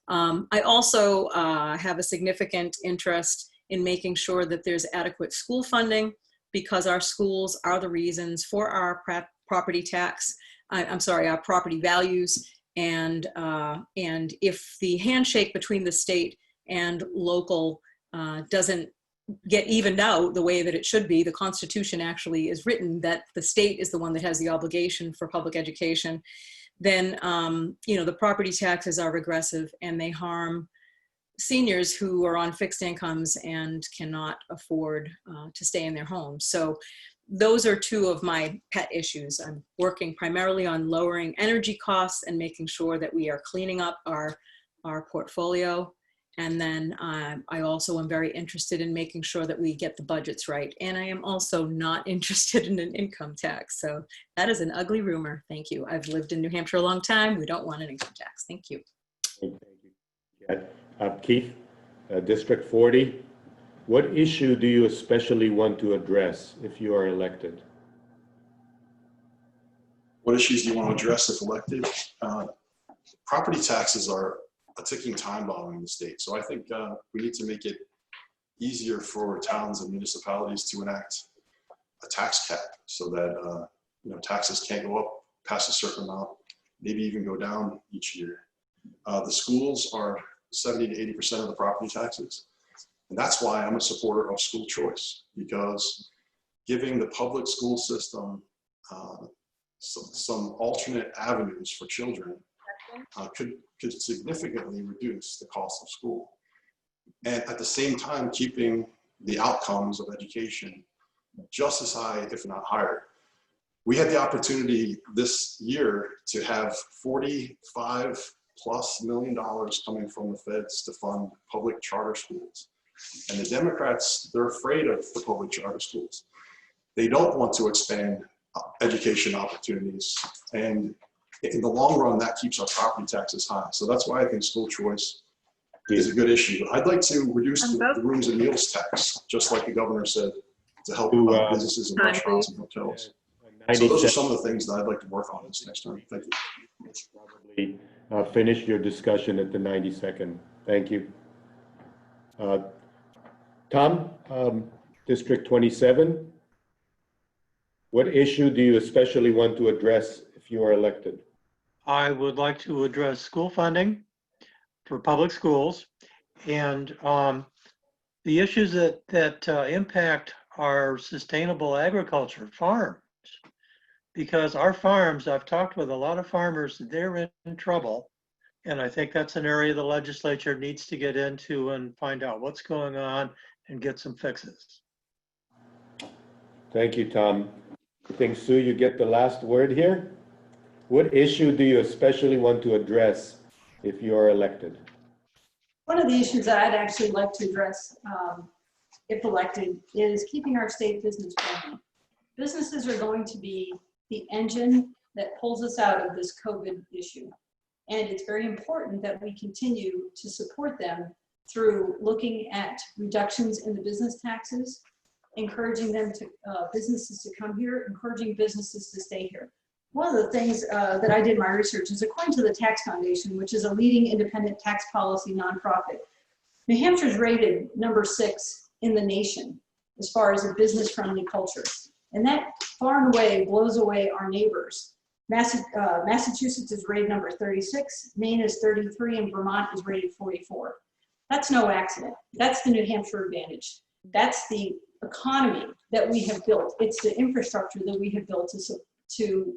I also have a significant interest in making sure that there's adequate school funding because our schools are the reasons for our property tax. Our property values, and if the handshake between the state and local doesn't get evened out the way that it should be, the Constitution actually is written that the state is the one that has the obligation for public education, then the property taxes are regressive and they harm seniors who are on fixed incomes and cannot afford to stay in their homes. So those are two of my pet issues. I'm working primarily on lowering energy costs and making sure that we are cleaning up our portfolio. And then I also am very interested in making sure that we get the budgets right. And I am also not interested in an income tax. So that is an ugly rumor. Thank you. I've lived in New Hampshire a long time. We don't want an income tax. Thank you. Thank you. Keith, District 40. What issue do you especially want to address if you are elected? What issues do you want to address if elected? Property taxes are a ticking time bomb in the state. So I think we need to make it easier for towns and municipalities to enact a tax cap so that taxes can't go up past a certain amount, maybe even go down each year. The schools are 70 to 80% of the property taxes. And that's why I'm a supporter of school choice, because giving the public school system some alternate avenues for children could significantly reduce the cost of school. And at the same time, keeping the outcomes of education just as high, if not higher. We had the opportunity this year to have $45+ million coming from the feds to fund public charter schools. And the Democrats, they're afraid of the public charter schools. They don't want to expand education opportunities. And in the long run, that keeps our property taxes high. So that's why I think school choice is a good issue. I'd like to reduce the rooms and meals tax, just like the governor said, to help businesses and restaurants and hotels. So those are some of the things that I'd like to work on this next term. Thank you. Probably finish your discussion at the 90-second. Thank you. Tom, District 27, what issue do you especially want to address if you are elected? I would like to address school funding for public schools and the issues that impact our sustainable agriculture farms. Because our farms, I've talked with a lot of farmers, they're in trouble. And I think that's an area the legislature needs to get into and find out what's going on and get some fixes. Thank you, Tom. I think, Sue, you get the last word here. What issue do you especially want to address if you are elected? One of the issues that I'd actually like to address, if elected, is keeping our state business going. Businesses are going to be the engine that pulls us out of this COVID issue. And it's very important that we continue to support them through looking at reductions in the business taxes, encouraging them to, businesses to come here, encouraging businesses to stay here. One of the things that I did my research is according to the Tax Foundation, which is a leading independent tax policy nonprofit, New Hampshire's rated number 6 in the nation as far as a business-friendly culture. And that far and away blows away our neighbors. Massachusetts is rated number 36, Maine is 33, and Vermont is rated 44. That's no accident. That's the New Hampshire advantage. That's the economy that we have built. It's the infrastructure that we have built to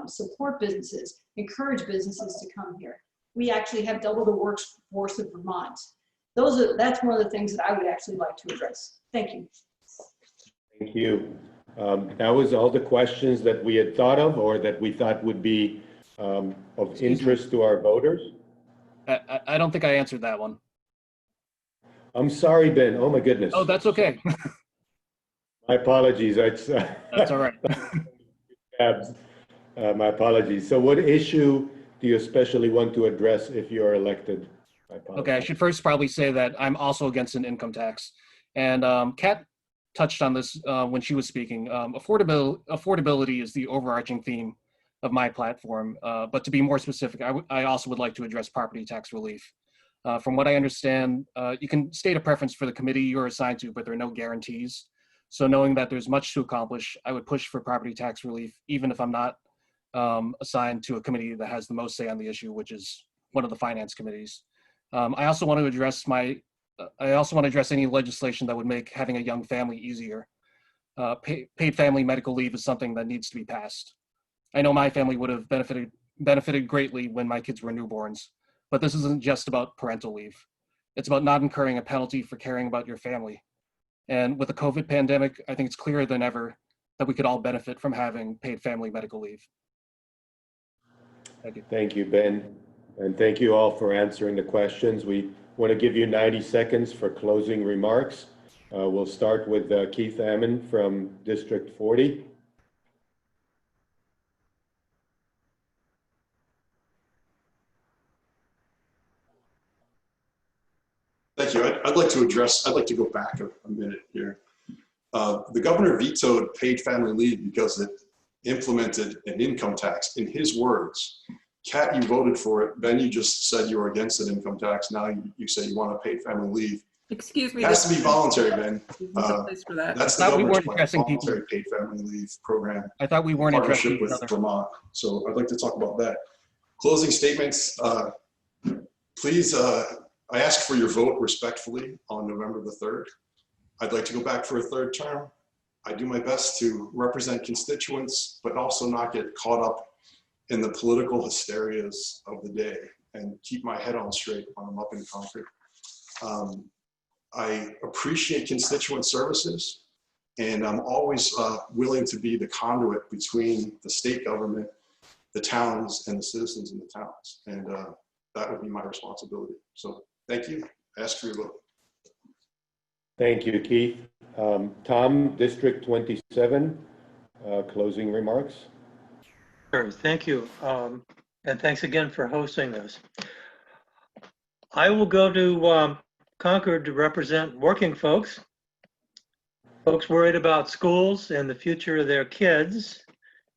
support businesses, encourage businesses to come here. We actually have double the workforce of Vermont. That's one of the things that I would actually like to address. Thank you. Thank you. That was all the questions that we had thought of or that we thought would be of interest to our voters. I don't think I answered that one. I'm sorry, Ben. Oh my goodness. Oh, that's okay. My apologies. That's all right. My apologies. So what issue do you especially want to address if you are elected? Okay, I should first probably say that I'm also against an income tax. And Kat touched on this when she was speaking. Affordability is the overarching theme of my platform. But to be more specific, I also would like to address property tax relief. From what I understand, you can state a preference for the committee you're assigned to, but there are no guarantees. So knowing that there's much to accomplish, I would push for property tax relief, even if I'm not assigned to a committee that has the most say on the issue, which is one of the finance committees. I also want to address any legislation that would make having a young family easier. Paid family medical leave is something that needs to be passed. I know my family would have benefited greatly when my kids were newborns, but this isn't just about parental leave. It's about not incurring a penalty for caring about your family. And with the COVID pandemic, I think it's clearer than ever that we could all benefit from having paid family medical leave. Thank you. Thank you, Ben. And thank you all for answering the questions. We want to give you 90 seconds for closing remarks. We'll start with Keith Ammon from District 40. Thank you. I'd like to go back a minute here. The governor vetoed paid family leave because it implemented an income tax. In his words, Kat, you voted for it. Ben, you just said you were against an income tax. Now you say you want a paid family leave. Excuse me. It has to be voluntary, Ben. That. That's the governor's plan, voluntary paid family leave program. I thought we weren't Partnership with Vermont. So I'd like to talk about that. Closing statements. Please, I ask for your vote respectfully on November the 3rd. I'd like to go back for a third term. I do my best to represent constituents, but also not get caught up in the political hysterias of the day and keep my head on straight when I'm up in Concord. I appreciate constituent services. And I'm always willing to be the conduit between the state government, the towns, and the citizens in the towns. And that would be my responsibility. So thank you. Ask for your vote. Thank you, Keith. Tom, District 27, closing remarks. Sure, thank you. And thanks again for hosting this. I will go to Concord to represent working folks worried about schools and the future of their kids,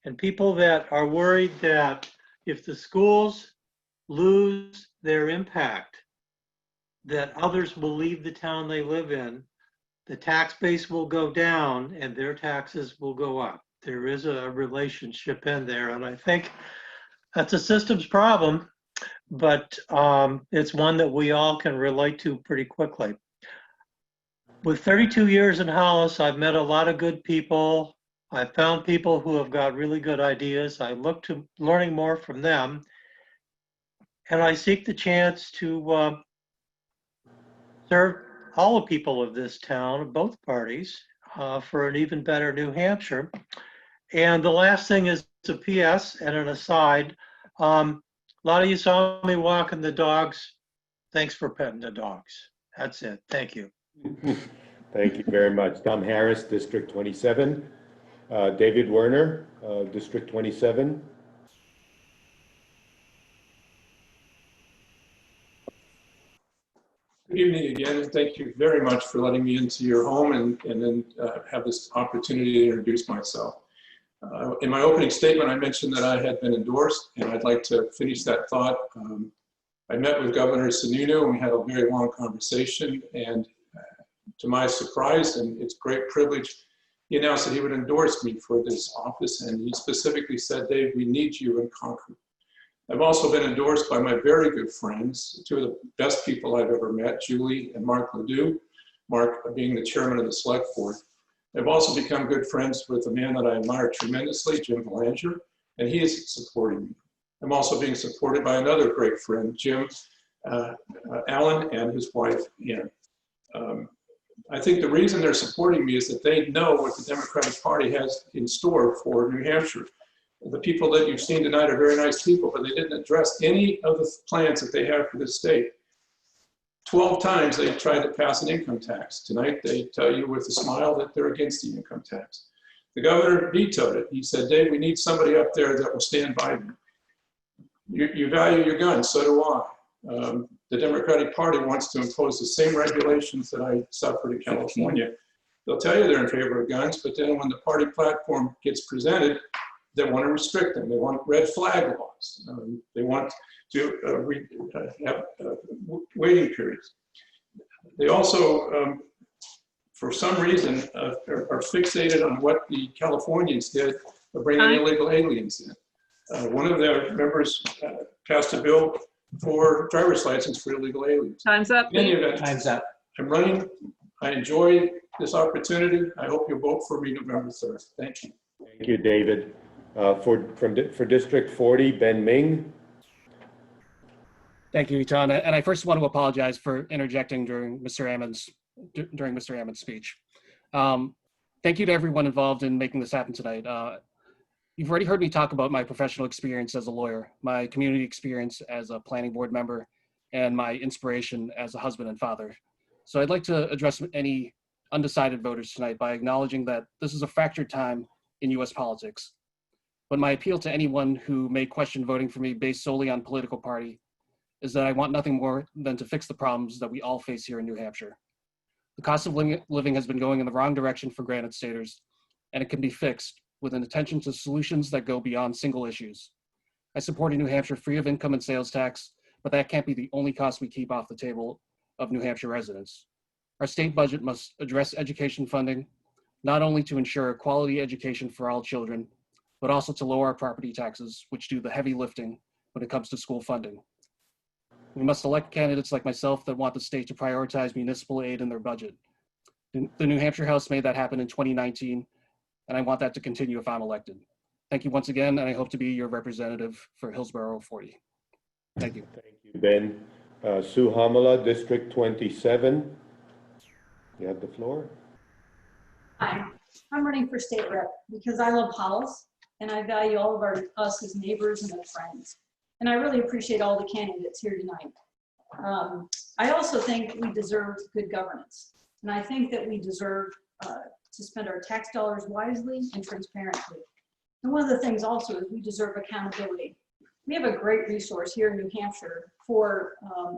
and people that are worried that if the schools lose their impact, that others will leave the town they live in, the tax base will go down and their taxes will go up. There is a relationship in there, and I think that's a systems problem, but it's one that we all can relate to pretty quickly. With 32 years in Hollis, I've met a lot of good people. I've found people who have got really good ideas. I look to learning more from them, and I seek the chance to serve all the people of this town, both parties, for an even better New Hampshire. And the last thing is a PS and an aside. A lot of you saw me walking the dogs. Thanks for petting the dogs. That's it. Thank you. Thank you very much. Tom Harris, District 27. David Werner, District 27. Good evening again, and thank you very much for letting me into your home and then have this opportunity to introduce myself. In my opening statement, I mentioned that I had been endorsed, and I'd like to finish that thought. I met with Governor Sununu, and we had a very long conversation, and to my surprise, and it's great privilege, he announced that he would endorse me for this office, and he specifically said, Dave, we need you in Concord. I've also been endorsed by my very good friends, two of the best people I've ever met, Julie and Mark Ledoux, Mark being the chairman of the select board. I've also become good friends with a man that I admire tremendously, Jim Belanger, and he is supporting me. I'm also being supported by another great friend, Jim Allen, and his wife, Ann. I think the reason they're supporting me is that they know what the Democratic Party has in store for New Hampshire. The people that you've seen tonight are very nice people, but they didn't address any of the plans that they have for this state. 12 times they tried to pass an income tax. Tonight they tell you with a smile that they're against the income tax. The governor vetoed it. He said, Dave, we need somebody up there that will stand by you. You value your guns, so do I. The Democratic Party wants to impose the same regulations that I suffered in California. They'll tell you they're in favor of guns, but then when the party platform gets presented, they want to restrict them. They want red flag laws. They want to have waiting periods. They also, for some reason, are fixated on what the Californians did of bringing illegal aliens in. One of their members passed a bill for driver's license for illegal aliens. Time's up. In any event, time's up. I'm running. I enjoy this opportunity. I hope you'll vote for me November 3rd. Thank you. Thank you, David. For District 40, Ben Ming. Thank you, Etan. And I first want to apologize for interjecting during Mr. Ammon's speech. Thank you to everyone involved in making this happen tonight. You've already heard me talk about my professional experience as a lawyer, my community experience as a planning board member, and my inspiration as a husband and father. So I'd like to address any undecided voters tonight by acknowledging that this is a fractured time in US politics. But my appeal to anyone who may question voting for me based solely on political party is that I want nothing more than to fix the problems that we all face here in New Hampshire. The cost of living has been going in the wrong direction for Granite Staters, and it can be fixed with an attention to solutions that go beyond single issues. I support a New Hampshire free of income and sales tax, but that can't be the only cost we keep off the table of New Hampshire residents. Our state budget must address education funding, not only to ensure a quality education for all children, but also to lower our property taxes, which do the heavy lifting when it comes to school funding. We must elect candidates like myself that want the state to prioritize municipal aid in their budget. The New Hampshire House made that happen in 2019, and I want that to continue if I'm elected. Thank you once again, and I hope to be your representative for Hillsborough 40. Thank you. Thank you, Ben. Sue Hamala, District 27. You have the floor. Hi. I'm running for state rep because I love Hollis and I value all of us as neighbors and as friends. And I really appreciate all the candidates here tonight. I also think we deserve good governance. And I think that we deserve to spend our tax dollars wisely and transparently. And one of the things also is we deserve accountability. We have a great resource here in New Hampshire for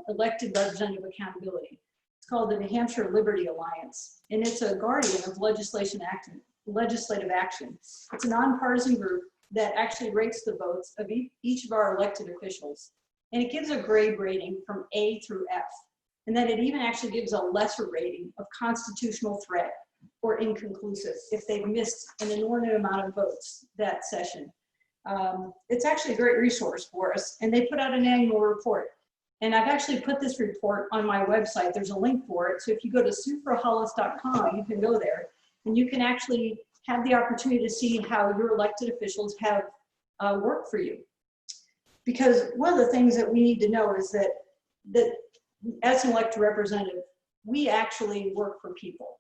elected representative accountability. It's called the New Hampshire Liberty Alliance, and it's a guardian of legislative action. It's a nonpartisan group that actually rates the votes of each of our elected officials. And it gives a grade rating from A through F. And then it even actually gives a lesser rating of constitutional threat or inconclusive if they've missed an inordinate amount of votes that session. It's actually a great resource for us, and they put out an annual report. And I've actually put this report on my website. There's a link for it. So if you go to suprahollis.com, you can go there and you can actually have the opportunity to see how your elected officials have worked for you. Because one of the things that we need to know is that as an elected representative, we actually work for people.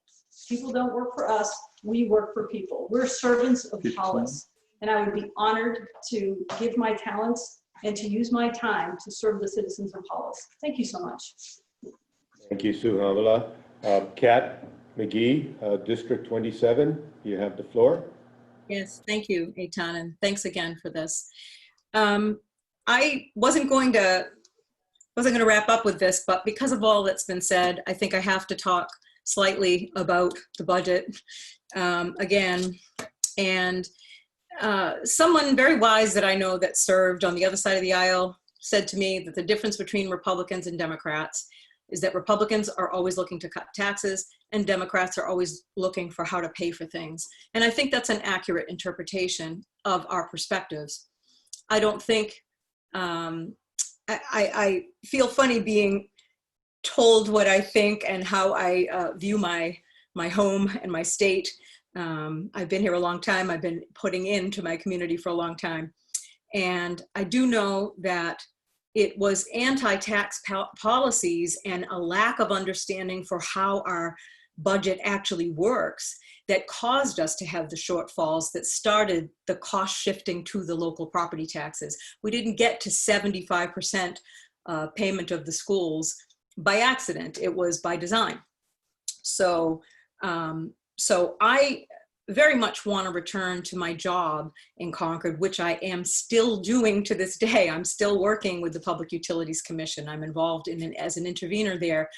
People don't work for us, we work for people. We're servants of Hollis. And I would be honored to give my talents and to use my time to serve the citizens of Hollis. Thank you so much. Thank you, Sue Havala. Kat McGee, District 27, you have the floor. Yes, thank you, Eitan, and thanks again for this. I wasn't going to wrap up with this, but because of all that's been said, I think I have to talk slightly about the budget again. And someone very wise that I know that served on the other side of the aisle said to me that the difference between Republicans and Democrats is that Republicans are always looking to cut taxes and Democrats are always looking for how to pay for things. And I think that's an accurate interpretation of our perspectives. I don't think, I feel funny being told what I think and how I view my home and my state. I've been here a long time. I've been putting into my community for a long time. And I do know that it was anti-tax policies and a lack of understanding for how our budget actually works that caused us to have the shortfalls that started the cost shifting to the local property taxes. We didn't get to 75% payment of the schools by accident. It was by design. So I very much want to return to my job in Concord, which I am still doing to this day. I'm still working with the Public Utilities Commission. I'm involved as an intervener there.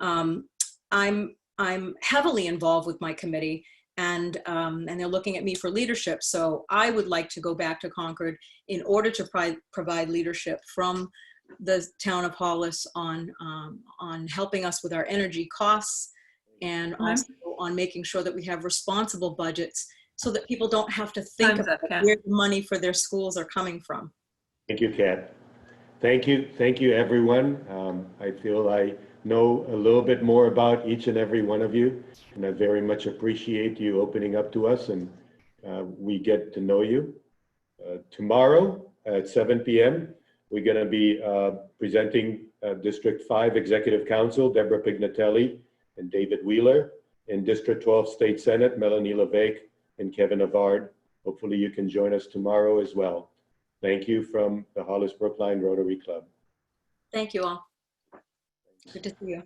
I'm heavily involved with my committee, and they're looking at me for leadership. So I would like to go back to Concord in order to provide leadership from the town of Hollis on helping us with our energy costs, and also on making sure that we have responsible budgets so that people don't have to think about where the money for their schools are coming from. Thank you, Kat. Thank you, everyone. I feel I know a little bit more about each and every one of you, and I very much appreciate you opening up to us, and we get to know you. Tomorrow at 7 p.m., we're going to be presenting District 5 Executive Council, Deborah Pignatelli and David Wheeler, in District 12 State Senate, Melanie LeVesque and Kevin Avard. Hopefully you can join us tomorrow as well. Thank you from the Hollis Brookline Rotary Club. Thank you all. Good to see you.